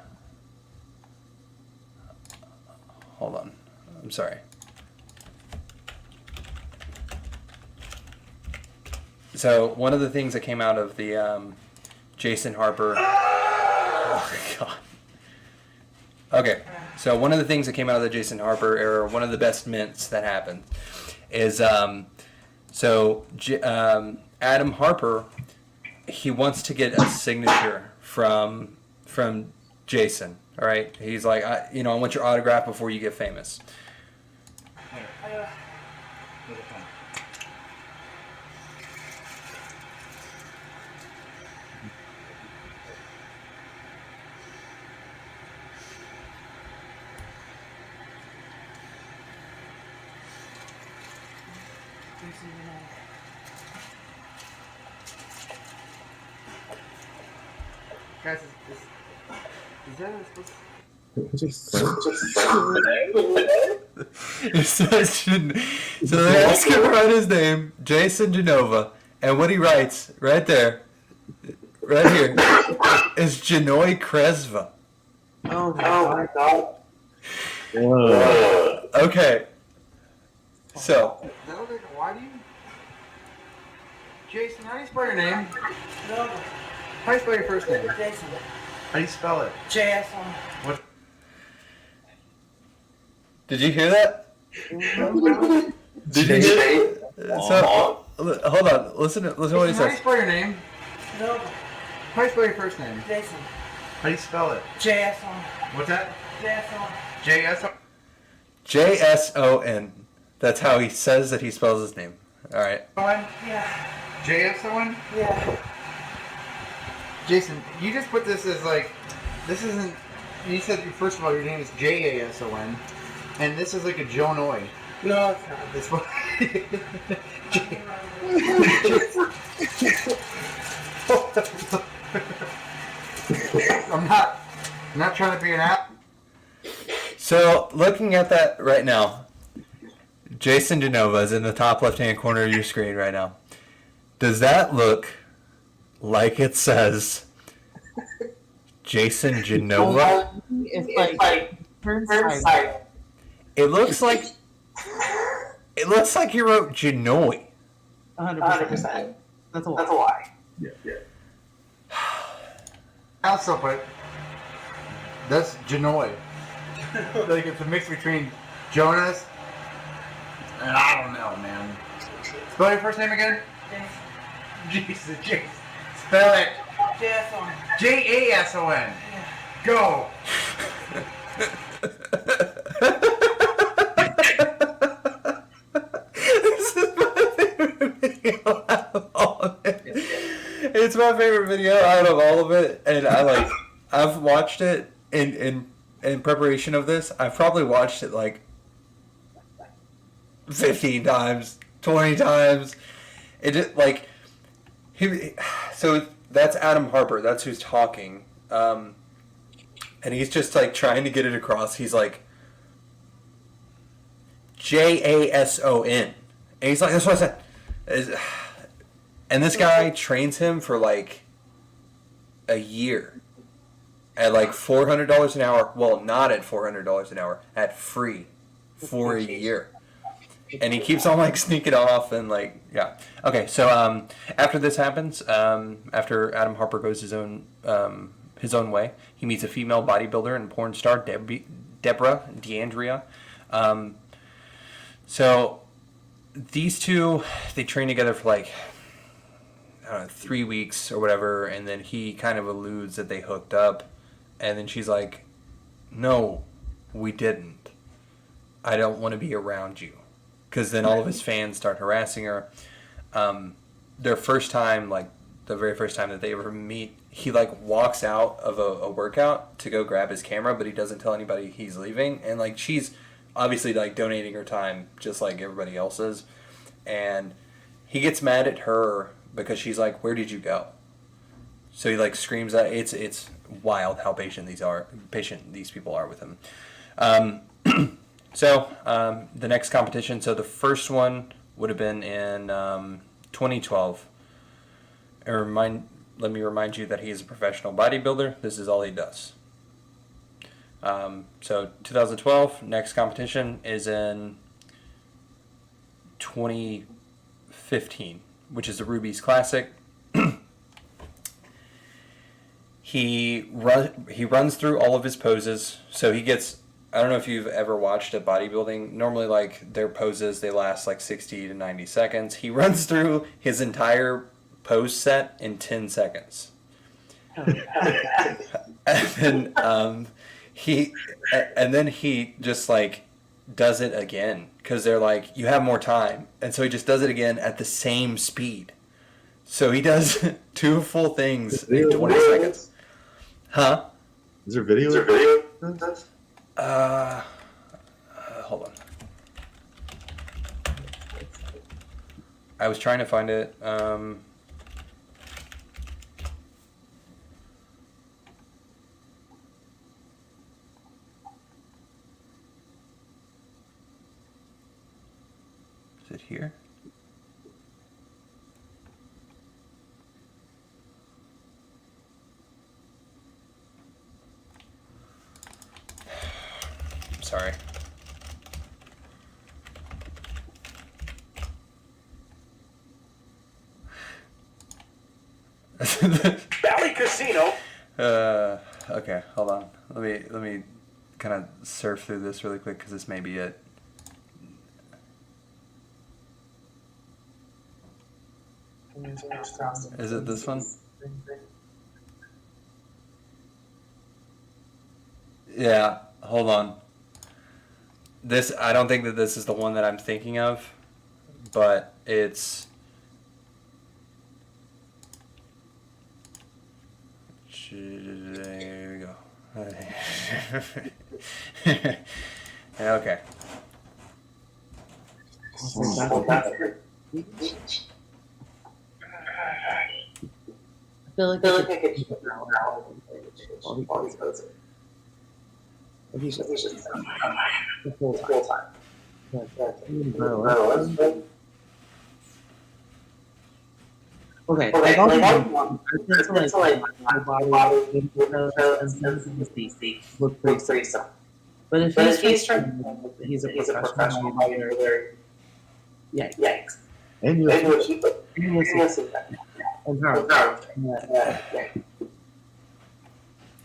Hold on, I'm sorry. So one of the things that came out of the Jason Harper. Oh my god. Okay, so one of the things that came out of the Jason Harper era, one of the best mints that happened, is Adam Harper, he wants to get a signature from Jason. All right, he's like, I want your autograph before you get famous. Guys, is that supposed So they ask him to write his name, Jason Genova, and what he writes right there, right here, is Genoy Kresva. Oh my god. Okay. So, why do you... Jason, how do you spell your name? How do you spell your first name? Jason. How do you spell it? JSO. What? did you hear that? Did you hear that? So, hold on. Listen to what he How do you says. spell your name? No. How do you spell your first name? Jason. How do you spell it? JSO. What's that? JSO. J-S-O? J-S-O-N. That's how he says that he spells his name. All right. Yeah. J-S-O-N? Yeah. Jason, you just put this as like, this isn't, you said, first of all, your name is J-A-S-O-N, and this is like a Jonoy. No, it's not. This one. I'm not trying to be an app. So, looking at that right now, Jason Genova is in the top left-hand corner of your screen right now. Does that look like it says Jason Genova? It's like turn side. It looks like you wrote Genoy. 100%. That's a lie. yeah. Also, but that's Genoy. Like it's a mix between Jonas and I don't know, man. Spell your first name again? Jesus, Jason. Spell it. JSO. J-A-S-O-N. Go. This is my favorite video out of all of it. It's my favorite video out of all of it, and I've watched it in preparation of this. I've probably watched it like 15 times, 20 times. It just like so that's Adam Harper. That's who's talking, and he's just like trying to get it across. He's like Jason, and he's like, that's what I said. And this guy trains him for like a year at like $400 an hour. Well, not at $400 an hour, at free for a year. And he keeps on like sneaking off and like, yeah. Okay, so after this happens, after Adam Harper goes his own way, he meets a female bodybuilder and porn star, Deborah D'Andrea. So these two, they train together for like, I don't know, 3 weeks or whatever, and then he kind of alludes that they hooked up, And then she's like, no, we didn't. I don't want to be around you. Because then all of his fans start harassing her. Their first time, like the very first time that they ever meet, he like walks out of a workout to go grab his camera, but he doesn't tell anybody he's leaving. And like she's obviously like donating her time just like everybody else is. And he gets mad at her because she's like, where did you go? So he like screams at it's wild how patient these people are with him. So the next competition, so the first one would have been in 2012. Let me remind you that he is a professional bodybuilder. This is all he does. So 2012, next competition is in 2015, which is the Ruby's Classic. He runs through all of his poses. So he gets, I don't know if you've ever watched a bodybuilding. Normally, like, their poses, they last like 60 to 90 seconds. He runs through his entire pose set in 10 seconds. And then he just like does it again because they're like, you have more time. And so he just does it again at the same speed. So he does 2 full things in 20 seconds. Huh? Is there video? Hold on. I was trying to find it. Is it here? Sorry. Valley Casino. Okay, hold on. Let me kind of surf through this really quick because this may be it. Is it this one? Yeah, hold on. I don't think that this is the one that I'm thinking of, but it's there we go. Okay. I feel like I could keep it now. The whole time. Okay, like all the like my body look pretty simple. But if he's trying, he's a professional bodybuilder. Yikes. And you Empowered.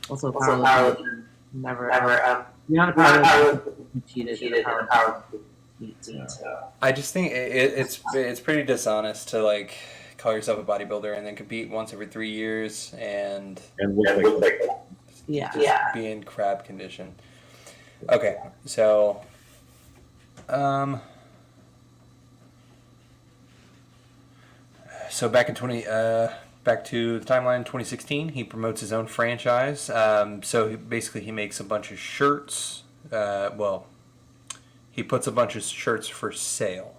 Also, powerlifting never. You're not a powerlifter. Cheated in power. I just think it's pretty dishonest to like call yourself a bodybuilder and then compete once every 3 years and look like just be in crab condition. Okay, so back to the timeline, 2016, he promotes his own franchise. So he makes a bunch of shirts. He puts a bunch of shirts for sale.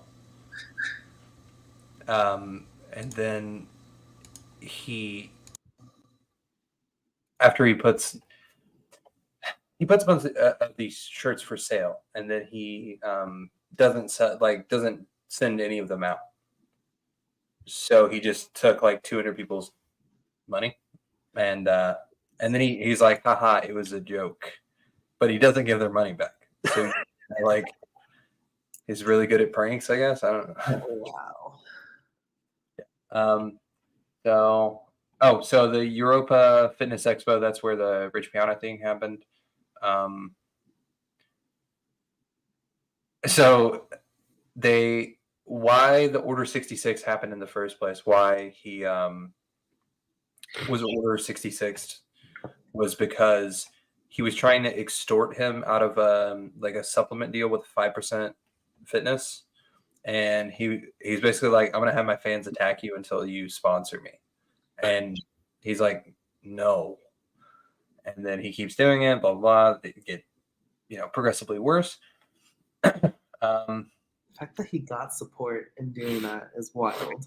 And then after he puts a bunch of these shirts for sale, and then he doesn't send any of them out. So he just took like 200 people's money, and then he's like, haha, it was a joke, but he doesn't give their money back. So like, he's really good at pranks, I guess. I don't know. Wow. So the Europa Fitness Expo, that's where the Rich Piana thing happened. Why the Order 66 happened in the first place, why he was Order 66 was because he was trying to extort him out of like a supplement deal with 5% Fitness, and he's basically like, I'm gonna have my fans attack you until you sponsor me, and he's like, no, and then he keeps doing it, blah blah. They get progressively worse. The fact that he got support in doing that is wild.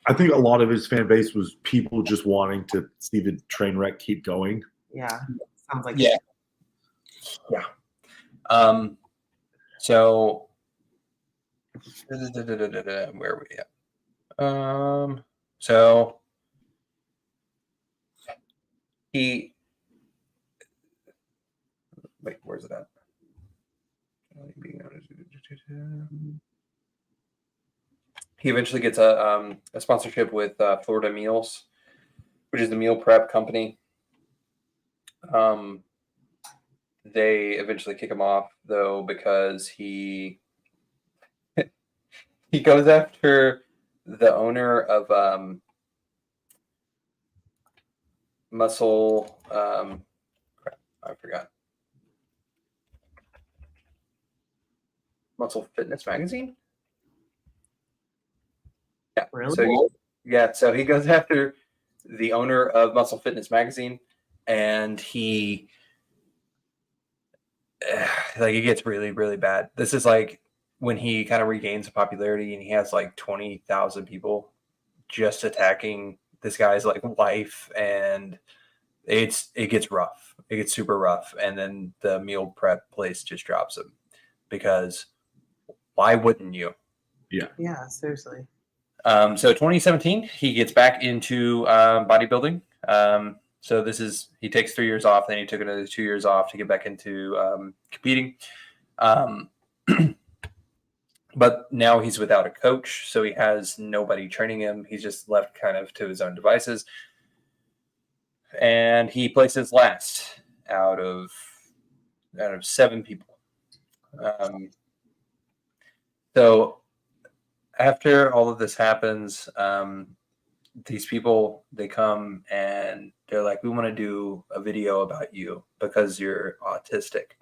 I think a lot of his fan base was people just wanting to see the train wreck keep going. Yeah, sounds like Yeah. So where are we at? So where's it at? He eventually gets a sponsorship with Florida Meals, which is the meal prep company. They eventually kick him off though because he goes after the owner of Muscle. I forgot. Muscle Fitness Magazine. Yeah. Really? So he goes after the owner of Muscle Fitness Magazine, and he it gets really, really bad. This is like when he kind of regains popularity, and he has like 20,000 people just attacking this guy's like wife, and it gets rough. It gets super rough, and then the meal prep place just drops him because why wouldn't you? Yeah, seriously. So 2017, he gets back into bodybuilding. So he takes 3 years off, then he took another 2 years off to get back into competing. But now he's without a coach, so he has nobody training him. He's just left kind of to his own devices. And he places last out of 7 people. So after all of this happens, these people, they come and they're like, we want to do a video about you because you're autistic.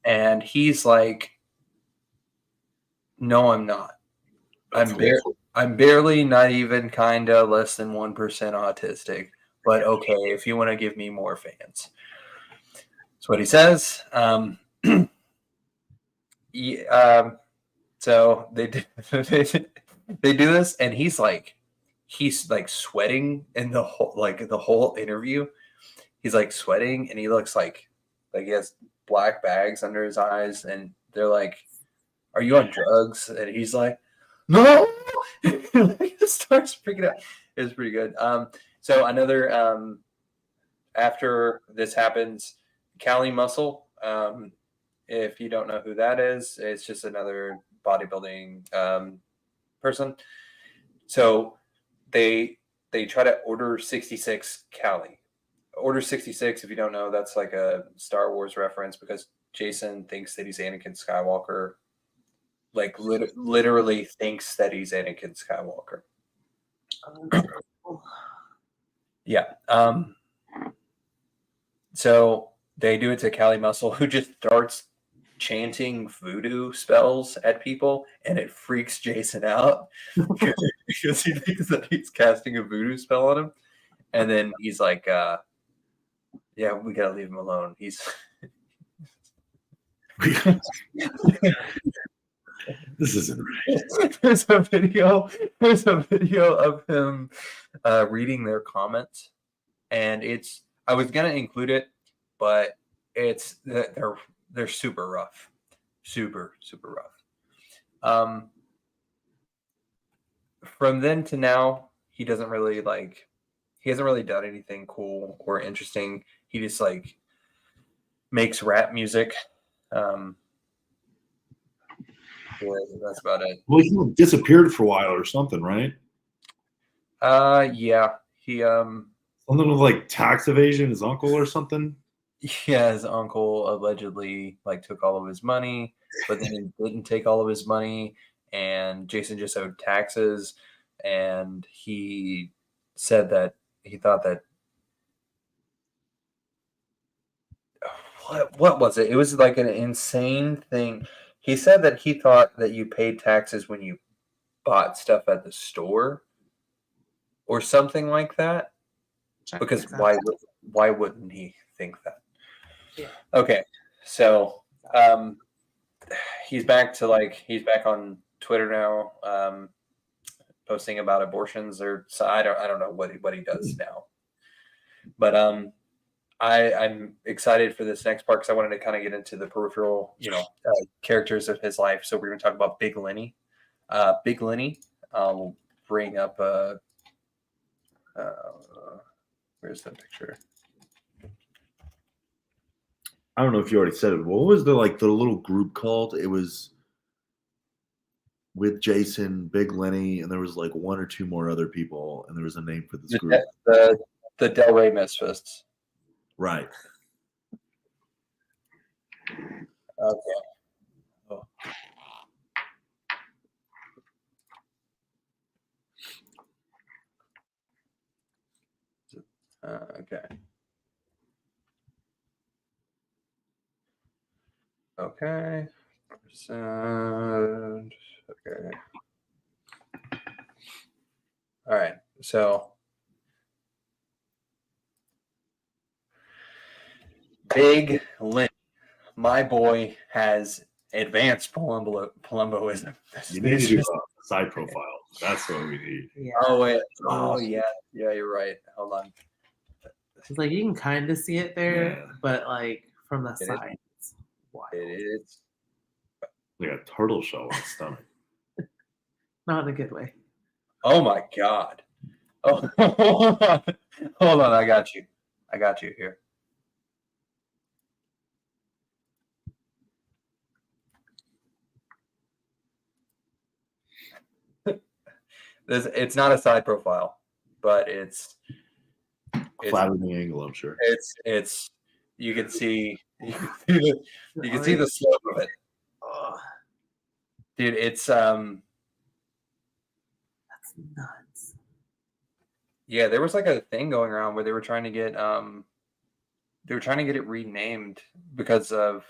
And he's like, no, I'm not. I'm barely, not even kind of less than 1% autistic. But okay, if you want to give me more fans. That's what he says. So they do, they do this, and he's like sweating in the whole interview. He's like sweating, and he looks like he has black bags under his eyes, and they're like, "Are you on drugs?" And he's like, "No." He starts freaking out. It was pretty good. So another after this happens, Cali Muscle. If you don't know who that is, it's just another bodybuilding person. So they try to order 66 Cali. Order 66, if you don't know, that's like a Star Wars reference because Jason thinks that he's Anakin Skywalker. Like literally thinks that he's Anakin Skywalker. Yeah. So they do it to Cali Muscle, who just starts chanting voodoo spells at people, and it freaks Jason out because he thinks that he's casting a voodoo spell on him. And then he's like, yeah, we gotta leave him alone. He's This isn't right. There's a video of him reading their comments, and I was gonna include it, but they're super rough, super rough. From then to now, he hasn't really done anything cool or interesting. He just like makes rap music. That's about it. Well, he disappeared for a while or something, right? Yeah, he Something with like tax evasion, his uncle or something. Yeah, his uncle allegedly took all of his money, but then he didn't take all of his money, and Jason just owed taxes, and he said that he thought that what was it? It was like an insane thing. He said that he thought that you paid taxes when you bought stuff at the store or something like that. Check Because this out. why wouldn't he think that? Yeah. Okay, so he's back on Twitter now, posting about abortions or so I don't know what he does now, but I'm excited for this next part because I wanted to kind of get into the peripheral characters of his life. So we're going to talk about Big Lenny. Big Lenny. I'll bring up where's the picture? I don't know if you already said it. What was the little group called? It was with Jason, Big Lenny, and there was like one or two more other people, and there was a name for this group. The Del Rey Misfits. Right. Okay. Oh. Okay. Okay. Percent. Okay. All right. So Big Lynn, my boy, has advanced Palumboism. You need to do a side profile. That's what we need. Yeah. Oh wait. Oh yeah. Yeah, you're right. Hold on. It's like you can kind of see it there, Yeah. but like from the It is. side, it's wild. It is. Like a turtle shell on its stomach. Not in a good way. Oh my God. Oh, hold on. Hold on. I got you. I got you here. It's not a side profile, but it's Flatter the angle, I'm sure. it's you can see the slope of it. Oh, Dude, it's that's nuts. yeah, there was like a thing going around where they were trying to get it renamed because of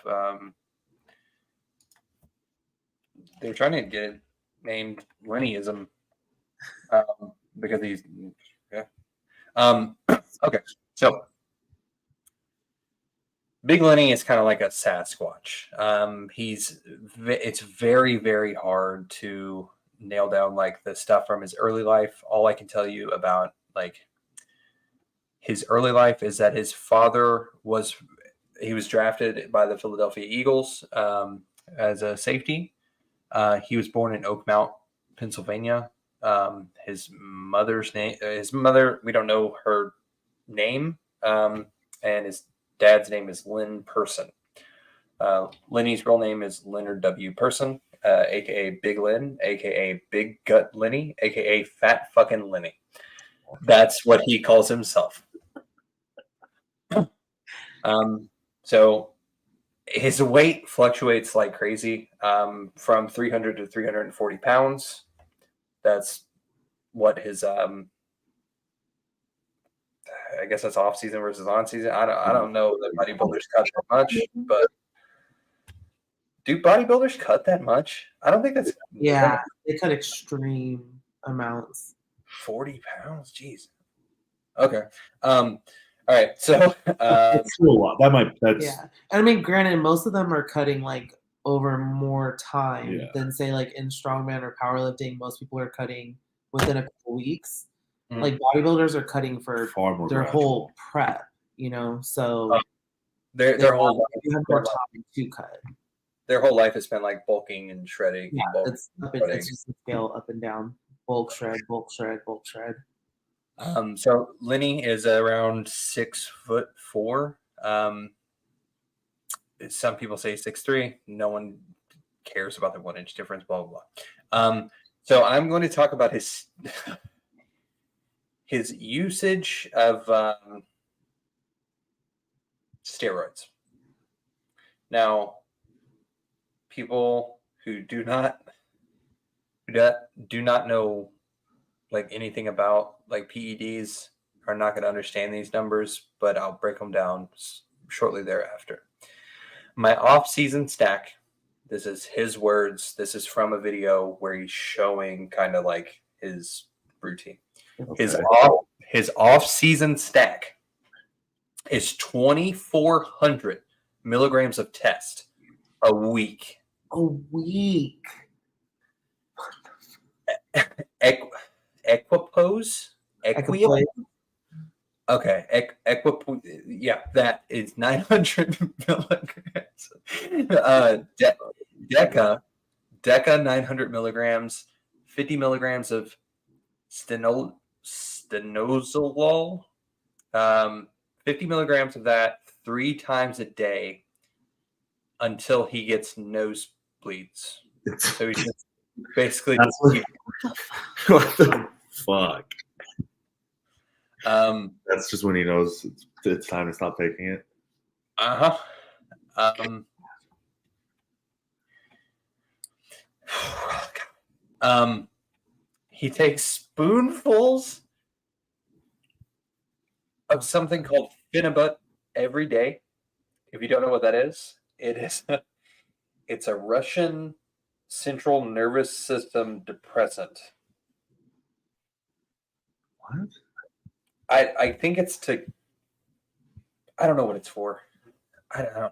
they were trying to get it named Lennyism because he's okay. So Big Lenny is kind of like a Sasquatch. It's very, very hard to nail down like the stuff from his early life. All I can tell you about like his early life is that his father was drafted by the Philadelphia Eagles as a safety. He was born in Oakmount, Pennsylvania. His mother, we don't know her name, and his dad's name is Lynn Person. Lenny's real name is Leonard W. Person, aka Big Lynn, aka Big Gut Lenny, aka Fat Fucking Lenny. That's what he calls himself. So his weight fluctuates like crazy, from 300 to 340 pounds. That's what his I guess that's off season versus on season. I don't know that bodybuilders cut that much, but do bodybuilders cut that much? I don't think that's Yeah, they cut extreme amounts. 40 pounds. Jeez. Okay. All right. So It's still a lot. That's Yeah, and I mean, granted, most of them are cutting like over more time Yeah. than say like in strongman or powerlifting. Most people are cutting within a couple weeks. Mhm. Like bodybuilders are cutting for far more their gradual. whole prep, so their whole you have more time to cut. their whole life has spent like bulking and shredding. Yeah, bulk, it's just a scale up and down. Bulk shred, bulk shred, bulk shred. So Lenny is around 6'4". Some people say 6'3". No one cares about the 1 inch difference. Blah blah blah. So I'm going to talk about his usage of steroids. Now, people who do not know like anything about like PEDs are not going to understand these numbers, but I'll break them down shortly thereafter. My off-season stack. This is his words. This is from a video where he's showing kind of like his routine. Okay. His off-season stack is 2,400 milligrams of test a week. A week. Equipose? Equipoise. Okay, yeah, that is 900 milligrams. Deca 900 milligrams, 50 milligrams of stenozolol, 50 milligrams of that 3 times a day until he gets nosebleeds. So he just basically That's just what the fuck? um That's just when he knows it's time to stop taking it. He takes spoonfuls of something called Finabut every day. If you don't know what that is, it's a Russian central nervous system depressant. What? I think it's to. I don't know what it's for. I don't know.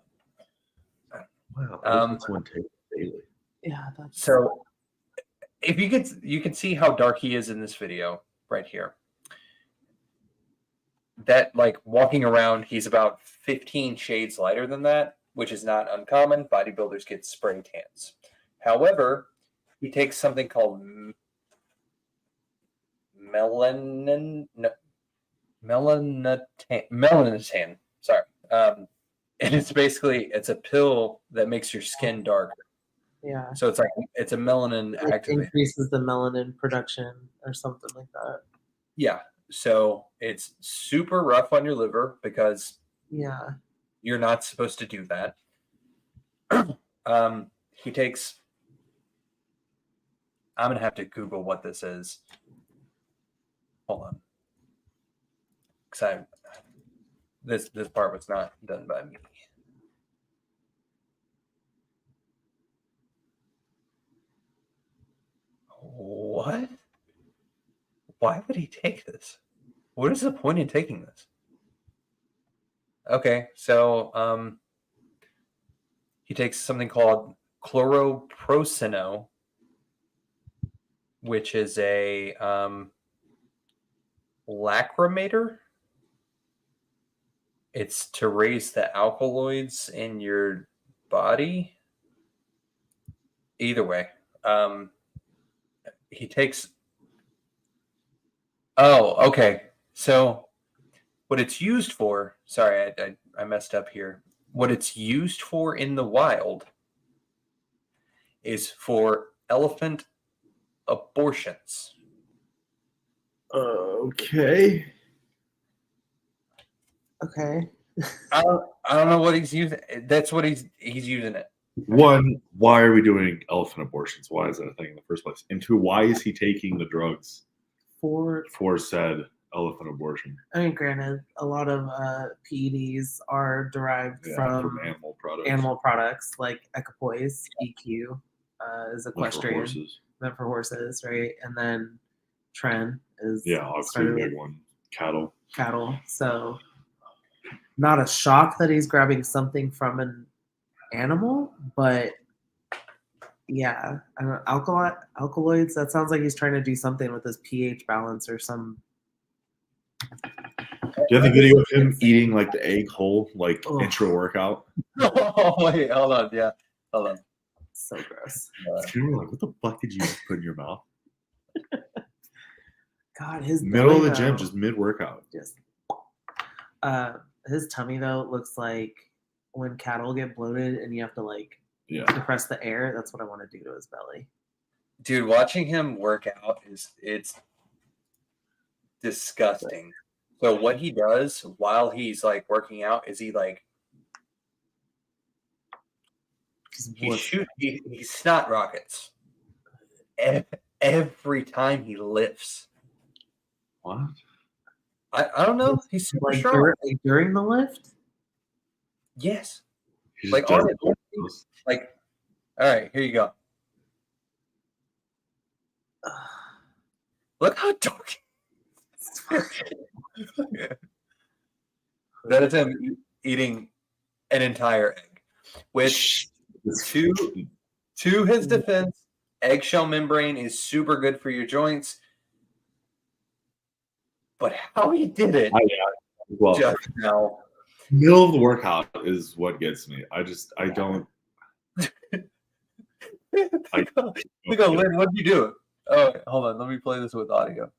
Wow. That's one take daily. Yeah, that's So, if you can see how dark he is in this video right here. That like walking around, he's about 15 shades lighter than that, which is not uncommon. Bodybuilders get spray tans. However, he takes something called melanotan. Sorry, and it's a pill that makes your skin darker. yeah. So it's a melanin It activator. increases the melanin production or something like that. Yeah. So it's super rough on your liver because Yeah. you're not supposed to do that. He takes. I'm gonna have to Google what this is. Hold on, because this part was not done by me. What? Why would he take this? What is the point in taking this? Okay, so he takes something called chloroprosino, which is a lacrimator. It's to raise the alkaloids in your body. Either way, he takes. Oh, okay. So, what it's used for? Sorry, I messed up here. What it's used for in the wild is for elephant abortions. Okay. Okay. I don't know what he's using. That's what he's using it. One, why are we doing elephant abortions? Why is that a thing in the first place? And two, why is he taking the drugs for said elephant abortion? I mean, granted, a lot of PEDs are derived from animal products. like equipoise, EQ, is equestrian, meant for horses, right? And then tren is obviously the big one, cattle. So, not a shock that he's grabbing something from an animal, but yeah, I don't know, alkaloids. That sounds like he's trying to do something with his pH balance or some. Do you have the video of him eating like the egg whole, like intro workout? Oh wait, hold on. Yeah, hold on. So gross. You're like, what the fuck did you put in your mouth? God, his middle belly, of the though, gym, just mid workout. Just his tummy though looks like when cattle get bloated and you have to like depress the air. That's what I want to do to his belly. Dude, watching him work out it's disgusting. So what he does while he's like working out is he snot rockets every time he lifts. What? I don't know. He's super strong. During the lift? Yes. He Like, just does honestly, like, all right, here you go. Look how dark. That is him eating an entire egg, which to his defense, eggshell membrane is super good for your joints. But how he did it well, just now. middle of the workout is what gets me. I don't. We go, Lynn, what did you do? Oh, hold on. Let me play this with audio.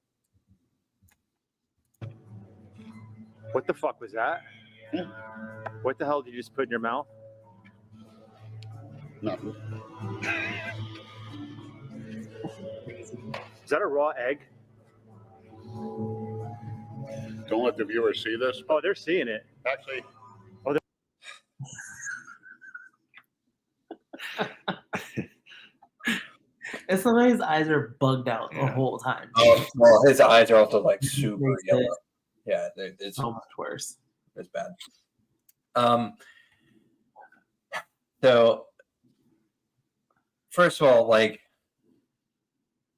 What the fuck was that? What the hell did you just put in your mouth? Nothing. Is that a raw egg? Don't let the viewers see this. Oh, they're seeing it. Actually, It's somebody's his eyes are bugged out the Yeah. whole time. Oh, well, his eyes are also like super Makes yellow. it Yeah, it's so much worse. it's bad. So first of all, like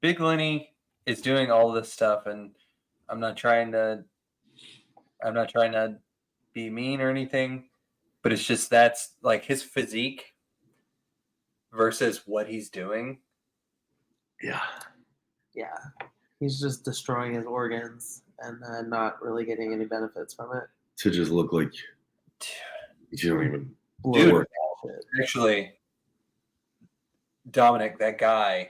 Big Lenny is doing all this stuff, and I'm not trying to be mean or anything, but it's just that's like his physique versus what he's doing. Yeah. Yeah. He's just destroying his organs and not really getting any benefits from it. To just look like you don't even Dude, work. actually, Dominic, that guy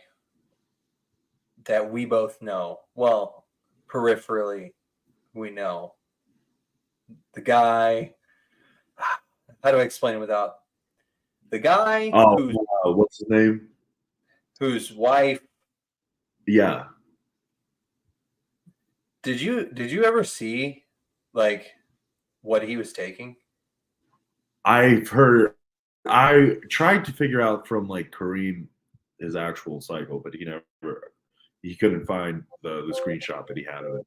that we both know, well, peripherally, we know. The guy, how do I explain it without the guy What's his name? whose wife? Yeah. Did you ever see like what he was taking? I've heard. I tried to figure out from like Kareem his actual cycle, but he couldn't find the screenshot that he had of it.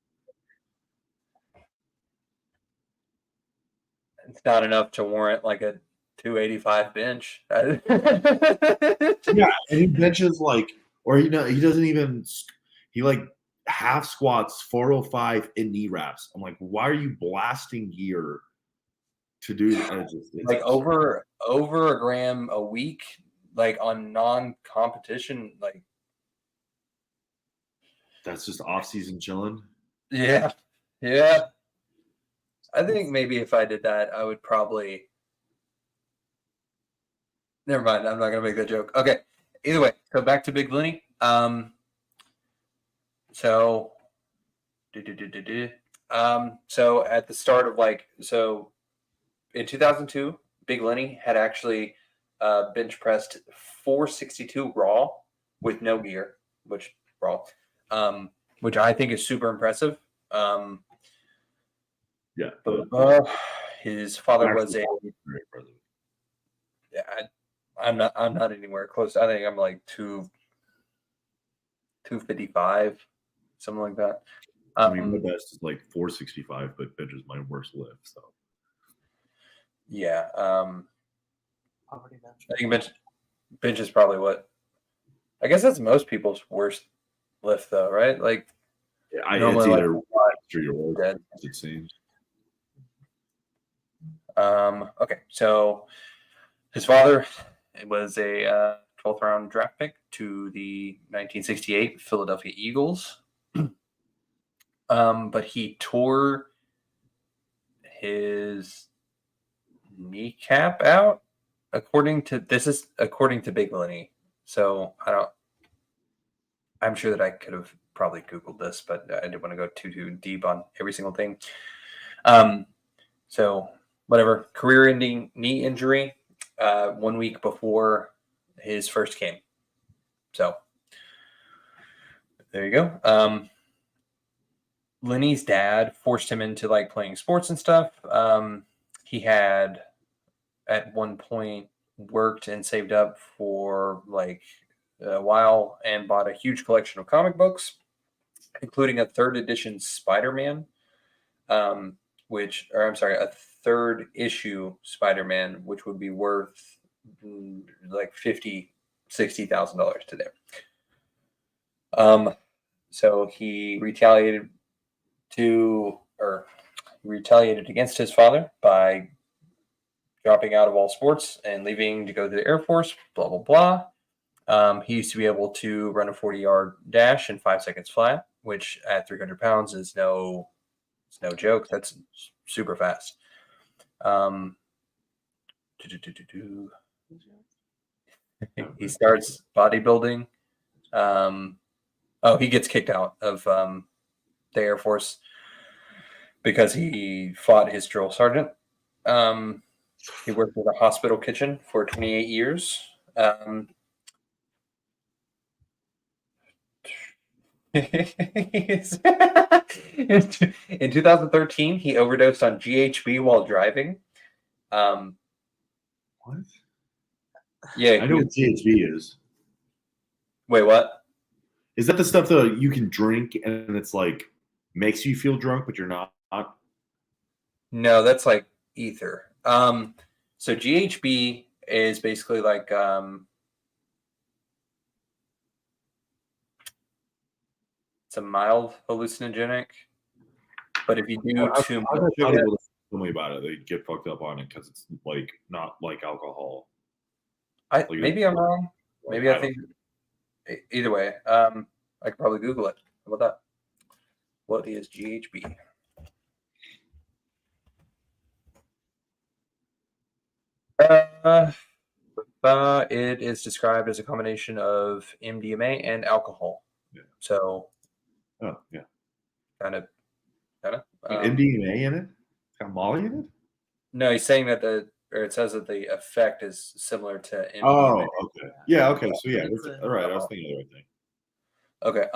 It's not enough to warrant like a 285 bench. Yeah, and he benches like, or he doesn't even. He like half squats 405 in knee wraps. I'm like, why are you blasting gear to do that? Like over a gram a week, like on non-competition, like that's just off-season chilling. yeah. I think maybe if I did that, I would probably. Never mind. I'm not gonna make that joke. Okay. Either way, so back to Big Lenny. So at the start of in 2002, Big Lenny had actually bench pressed 462 raw with no gear, which I think is super impressive. Yeah, his father was a. Yeah, I'm not anywhere close. I think I'm like 255, something like that. I mean, my best is like 465, but bench is my worst lift. So yeah, I think bench is probably what. I guess that's most people's worst lift, though, right? Like, yeah, normally it's either or dead. It seems. Okay, so his father was a 12th round draft pick to the 1968 Philadelphia Eagles. But he tore his kneecap out, according to Big Lenny. So I'm sure that I could have probably Googled this, but I didn't want to go too deep on every single thing. So whatever, career-ending knee injury 1 week before his first game. So there you go. Lenny's dad forced him into like playing sports and stuff. He had at one point worked and saved up for like a while and bought a huge collection of comic books, including a third edition Spider-Man, a third issue Spider-Man, which would be worth like $60,000 today. So he retaliated against his father by dropping out of all sports and leaving to go to the Air Force, blah, blah, blah. He used to be able to run a 40-yard dash in 5 seconds flat, which at 300 pounds is no joke. That's super fast. He starts bodybuilding. He gets kicked out of the Air Force because he fought his drill sergeant. He worked at a hospital kitchen for 28 years. In 2013, he overdosed on GHB while driving. What? Yeah, I know what GHB is. Wait, what? Is that the stuff that you can drink and it's like makes you feel drunk, but you're not? No, that's like ether. So GHB is basically like it's a mild hallucinogenic, but if you do too much of it, People tell me about it. They get fucked up on it because it's like not like alcohol. maybe I'm wrong. Maybe I think either way. I could probably Google it. How about that? What is GHB? It is described as a combination of MDMA and alcohol. Yeah. So, oh yeah, kind of. MDMA in it? It's got Molly in it? No, he's saying that it says that the effect is similar to MDMA. Oh, okay. Yeah, okay. So yeah, all right. I was thinking of the right thing. Okay.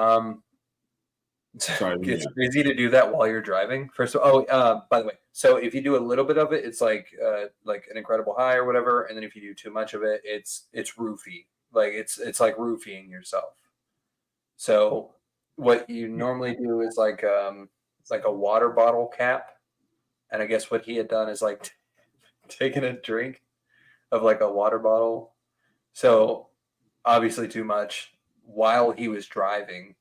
Sorry, it's easy to do that while you're driving. First of all, by the way, so if you do a little bit of it, it's like an incredible high or whatever, and then if you do too much of it, it's roofie. Like it's like roofing yourself. So what you normally do is like a water bottle cap, and I guess what he had done is like taken a drink of like a water bottle. So obviously too much while he was driving.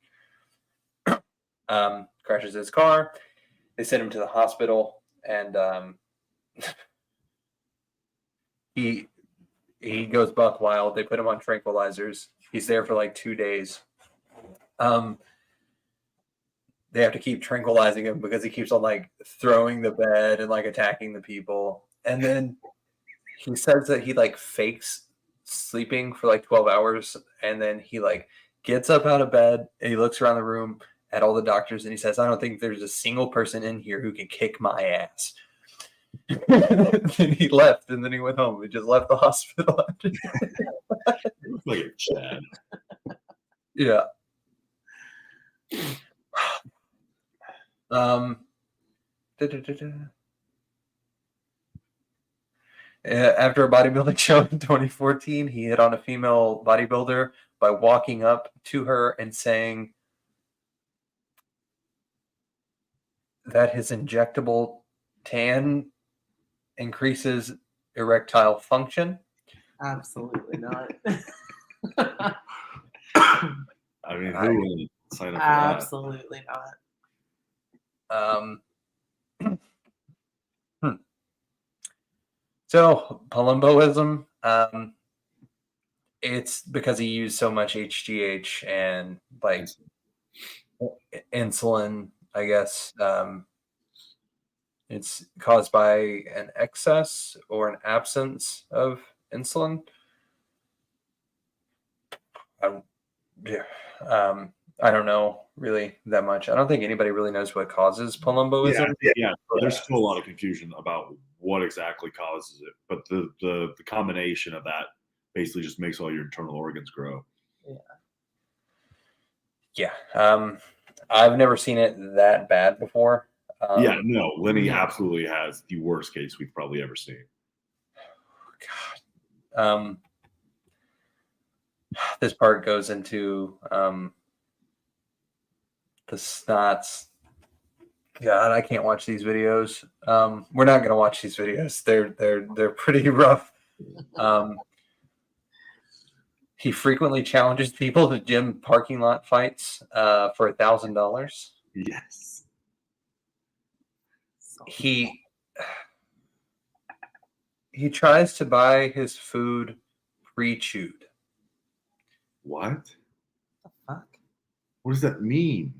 Crashes his car. They send him to the hospital, and he goes buck wild. They put him on tranquilizers. He's there for like 2 days. They have to keep tranquilizing him because he keeps on like throwing the bed and like attacking the people. And then he says that he like fakes sleeping for like 12 hours, and then he like gets up out of bed and he looks around the room at all the doctors and he says, I don't think there's a single person in here who can kick my ass. Then he left, and then he went home. He just left the hospital. Like a Chad. Yeah. After a bodybuilding show in 2014, he hit on a female bodybuilder by walking up to her and saying that his injectable tan increases erectile function. Absolutely not. I mean, who would sign up for that? Absolutely not. So Palumboism, it's because he used so much HGH and like insulin, I guess. It's caused by an excess or an absence of insulin. I don't know really that much. I don't think anybody really knows what causes Palumboism. Yeah. There's still a lot of confusion about what exactly causes it, but the combination of that basically just makes all your internal organs grow. Yeah. I've never seen it that bad before. Lenny absolutely has the worst case we've probably ever seen. God. This part goes into the snots God, I can't watch these videos. We're not gonna watch these videos. They're pretty rough. He frequently challenges people to gym parking lot fights for $1,000. Yes. He tries to buy his food pre-chewed. What? The fuck? What does that mean?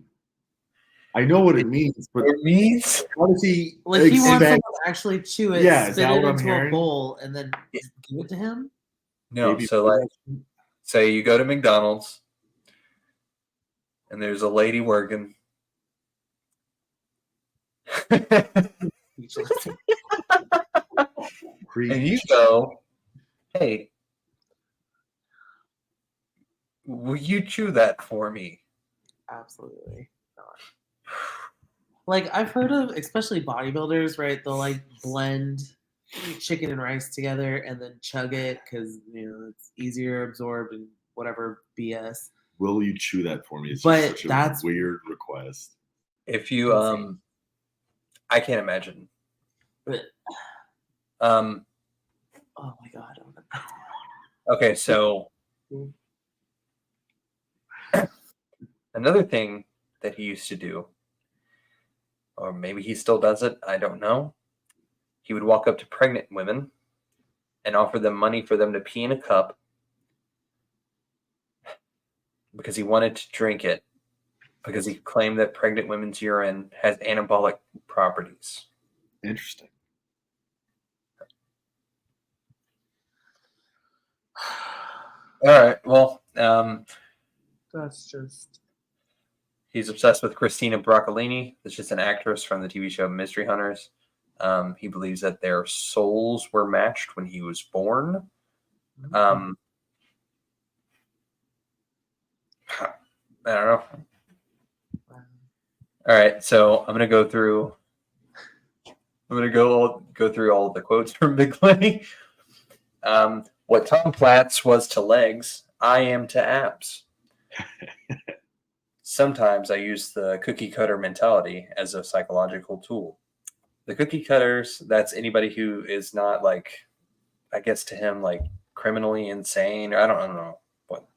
I know what it means, but It means how does he Like he wants someone expect? to actually chew it, Yeah, is spit that it what I'm into a hearing? bowl, and then give it to him? no. Maybe So like, say you go to McDonald's and there's a lady working. And you go, hey, will you chew that for me? Absolutely not. Like I've heard of, especially bodybuilders, right? They'll like blend chicken and rice together and then chug it because it's easier absorbed and whatever BS. Will you chew that for me? It's But just such that's a weird request. If you insane. I can't imagine. But, Um oh my god. okay, so another thing that he used to do, or maybe he still does it, I don't know. He would walk up to pregnant women and offer them money for them to pee in a cup because he wanted to drink it because he claimed that pregnant women's urine has anabolic properties. Interesting. All right, well, That's just he's obsessed with Christina Broccolini. That's just an actress from the TV show Mystery Hunters. He believes that their souls were matched when he was born. I don't know. All right, so I'm gonna go through all of the quotes from Big Lenny. What Tom Platz was to legs, I am to abs. Sometimes I use the cookie cutter mentality as a psychological tool. The cookie cutters, that's anybody who is not like, I guess to him, like criminally insane. I don't know. But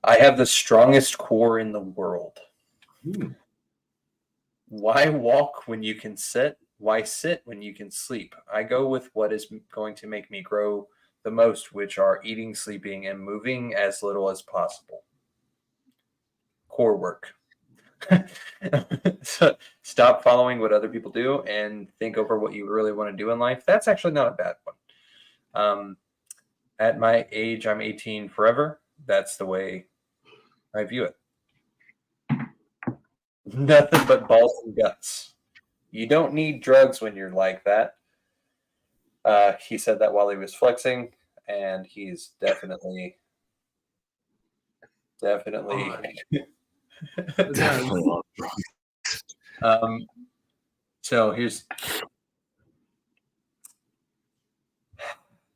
I have the strongest core in the world. Why walk when you can sit? Why sit when you can sleep? I go with what is going to make me grow the most, which are eating, sleeping, and moving as little as possible. Core work. So stop following what other people do and think over what you really want to do in life. That's actually not a bad one. At my age, I'm 18 forever. That's the way I view it. Nothing but balls and guts. You don't need drugs when you're like that. He said that while he was flexing, and he's definitely. So here's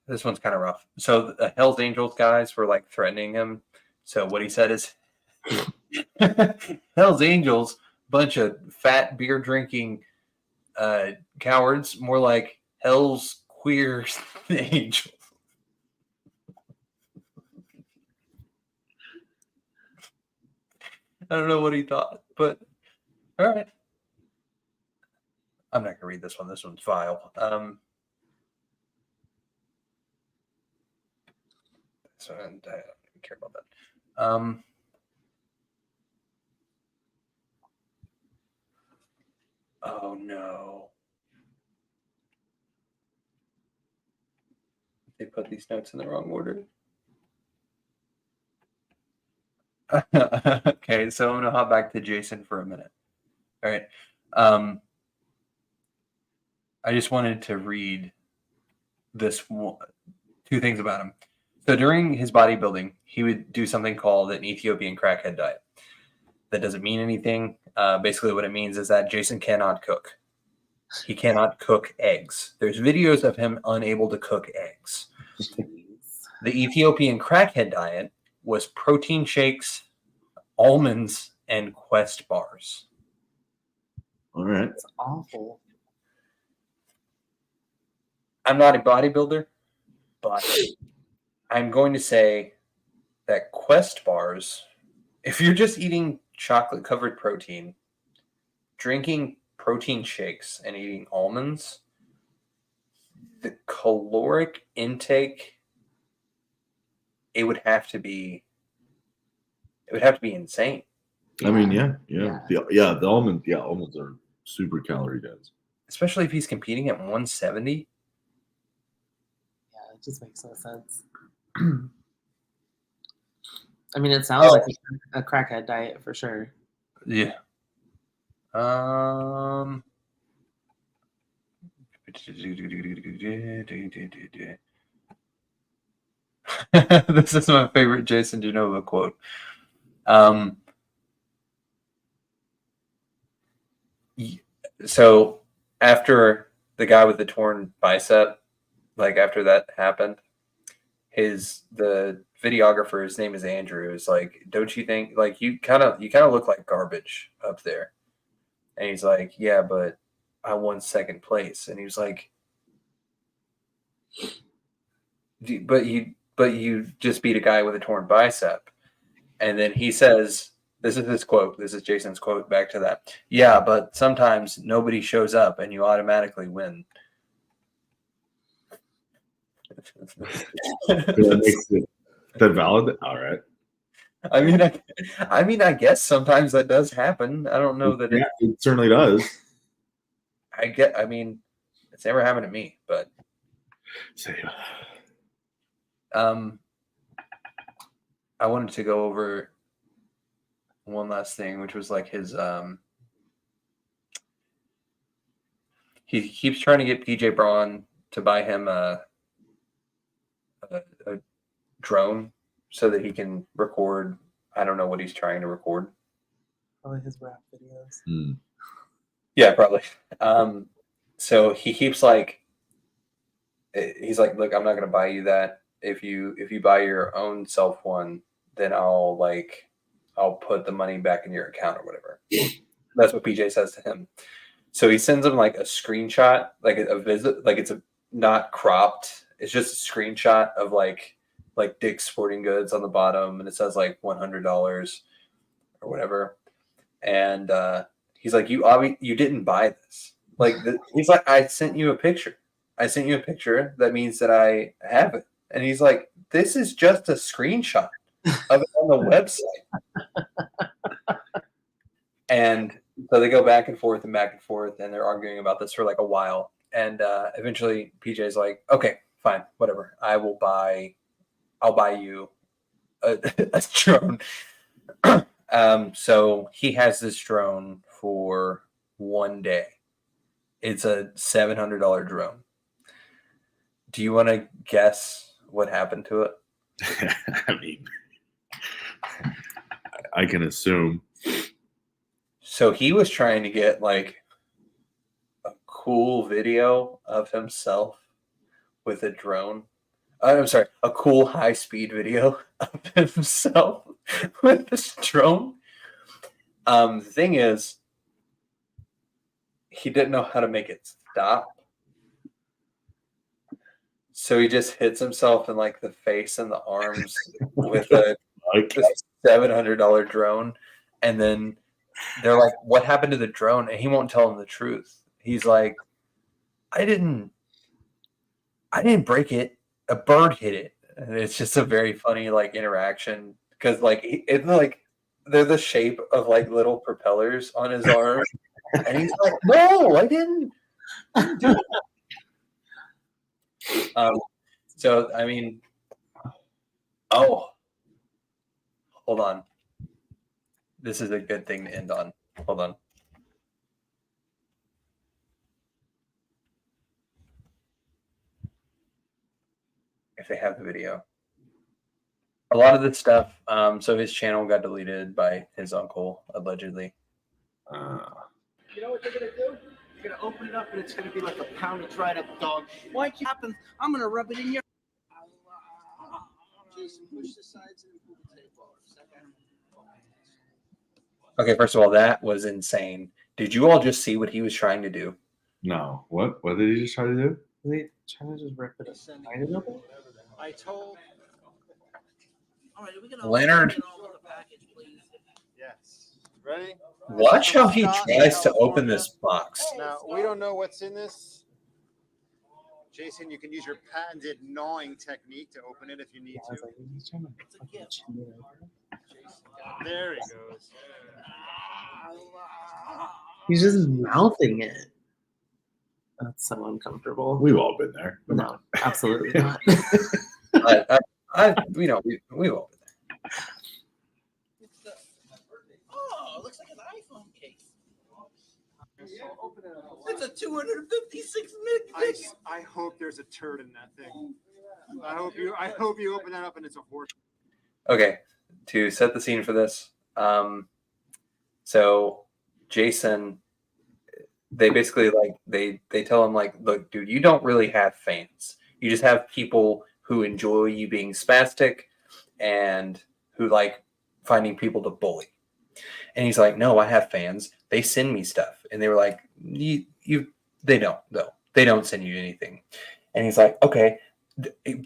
this one's kind of rough. So the Hell's Angels guys were like threatening him. So what he said is, Hell's Angels, bunch of fat beer drinking cowards, more like Hell's queer angels. I don't know what he thought, but all right. I'm not gonna read this one. This one's vile. So I don't even care about that. Oh no. They put these notes in the wrong order. Okay, so I'm gonna hop back to Jason for a minute. All right. I just wanted to read two things about him. So during his bodybuilding, he would do something called an Ethiopian crackhead diet. That doesn't mean anything. Basically, what it means is that Jason cannot cook. He cannot cook eggs. There's videos of him unable to cook eggs. The Ethiopian crackhead diet was protein shakes, almonds, and Quest bars. All right. It's awful. I'm not a bodybuilder, but I'm going to say that Quest bars, if you're just eating chocolate covered protein, drinking protein shakes, and eating almonds, the caloric intake, it would have to be insane. I mean, the almonds are super calorie dense. Especially if he's competing at 170. Yeah, it just makes no sense. I mean, it sounds like a crackhead diet for sure. Yeah. This is my favorite Jason Genova quote. So after the guy with the torn bicep, like after that happened, the videographer, his name is Andrew, is like, don't you think like you kind of look like garbage up there? And he's like, yeah, but I won second place. And he was like, but you just beat a guy with a torn bicep. And then he says, this is his quote. This is Jason's quote back to that. Yeah, but sometimes nobody shows up and you automatically win. That valid? All right. I mean, I guess sometimes that does happen. I don't know that it certainly does. I mean, it's never happened to me, but I wanted to go over one last thing, which was like his he keeps trying to get PJ Braun to buy him a drone so that he can record. I don't know what he's trying to record. Probably his rap videos. Yeah, probably. So he keeps like, he's like, look, I'm not gonna buy you that. If you buy your own self one, then I'll put the money back in your account or whatever. That's what PJ says to him. So he sends him like a screenshot, like a visit, like it's not cropped. It's just a screenshot of like Dick's Sporting Goods on the bottom, and it says like $100 or whatever. And he's like, you didn't buy this. Like he's like, I sent you a picture. That means that I have it. And he's like, this is just a screenshot of it on the website. And so they go back and forth, and they're arguing about this for like a while. And eventually PJ's like, okay, fine, whatever. I'll buy you a drone. So he has this drone for one day. It's a $700 drone. Do you want to guess what happened to it? I mean, I can assume. So he was trying to get like a cool video of himself with a drone. I'm sorry, a cool high-speed video of himself with this drone. The thing is, he didn't know how to make it stop. So he just hits himself in like the face and the arms with a $700 drone. And then they're like, what happened to the drone? And he won't tell them the truth. He's like, I didn't break it. A bird hit it. And it's just a very funny like interaction because like it's like they're the shape of like little propellers on his arm. And he's like, no, I didn't do it. So I mean, hold on. This is a good thing to end on. Hold on. If they have the video. A lot of this stuff, so his channel got deleted by his uncle, allegedly. You know what they're going to do? They're going to open it up and it's going to be like a pound of dried up dog. Why it happens? I'm going to rub it in your... Jason, push the sides and pull the tape off. Okay, first of all, that was insane. Did you all just see what he was trying to do? No. What? What did he just try to do? Are they trying to just rip it up? Bite it open? I told. All right, are we gonna Leonard. get on with the package, please? Yes. Ready? Watch how he Scott, tries to open California. this box. Now, we don't know what's in this. Jason, you can use your patented gnawing technique to open it if you need Yeah, I was to. like, he's trying to fucking chew it open. There he goes. He's just mouthing it. That's so uncomfortable. We've all been there. Come No, on. absolutely not. We've all been there. Oh, it looks like an iPhone case. It's a 256 meg. I hope there's a turd in that thing. I hope you open that up and it's a horse. Okay, to set the scene for this, so Jason, they basically they tell him like, look, dude, you don't really have fans. You just have people who enjoy you being spastic and who like finding people to bully. And he's like, no, I have fans. They send me stuff. And they were like, they don't though. They don't send you anything. And he's like, okay,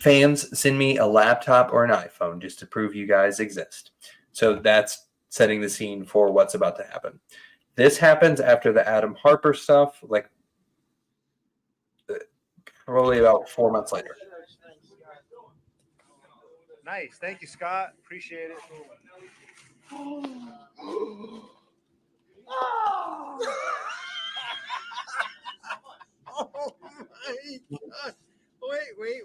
fans, send me a laptop or an iPhone just to prove you guys exist. So that's setting the scene for what's about to happen. This happens after the Adam Harper stuff, like probably about 4 months later. Nice. Thank you, Scott. Appreciate it. Oh my God. Wait.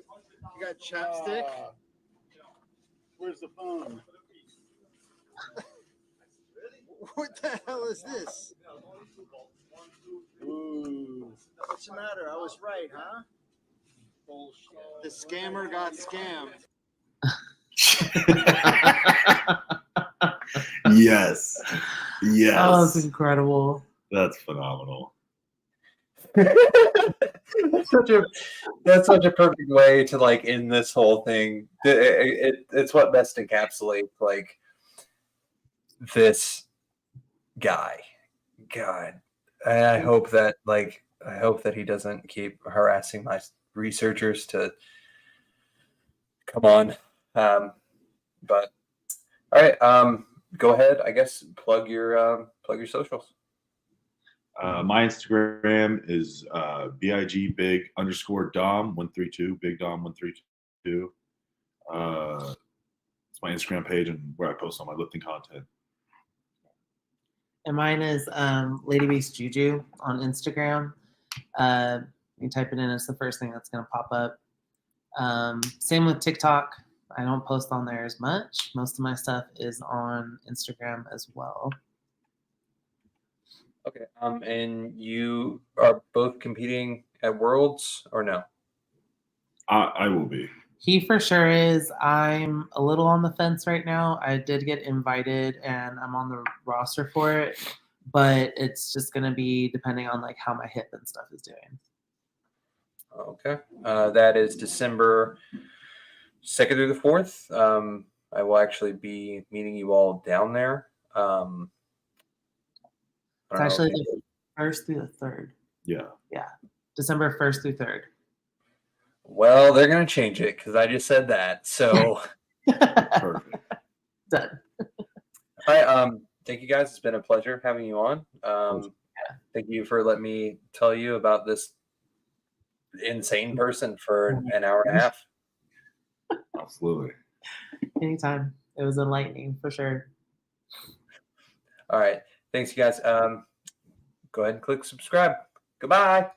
You got chapstick? Where's the phone? What the hell is this? Ooh. What's the matter? I was right, huh? Bullshit. The scammer got scammed. Yes. Yes. Oh, that's incredible. That's phenomenal. That's such a perfect way to like end this whole thing. It's what best encapsulates like this guy. God, I hope that he doesn't keep harassing my researchers to come on. But all right, go ahead. I guess plug your socials. My Instagram is BIG big _ Dom 132 Big Dom 132. It's my Instagram page and where I post all my lifting content. And mine is Lady Beast Juju on Instagram. You type it in, it's the first thing that's going to pop up. Same with TikTok. I don't post on there as much. Most of my stuff is on Instagram as well. Okay. And you are both competing at Worlds or no? I will be. He for sure is. I'm a little on the fence right now. I did get invited and I'm on the roster for it, but it's just going to be depending on like how my hip and stuff is doing. Okay. That is December 2nd through the 4th. I will actually be meeting you all down there. It's actually the 1st through the 3rd. Yeah. Yeah. December 1st through 3rd. Well, they're going to change it because I just said that. So Perfect. Done. all right. Thank you guys. It's been a pleasure having you on. Thank you for letting me tell you about this insane person for an hour and a half. Absolutely. Anytime. It was enlightening for sure. All right. Thanks, you guys. Go ahead and click subscribe. Goodbye.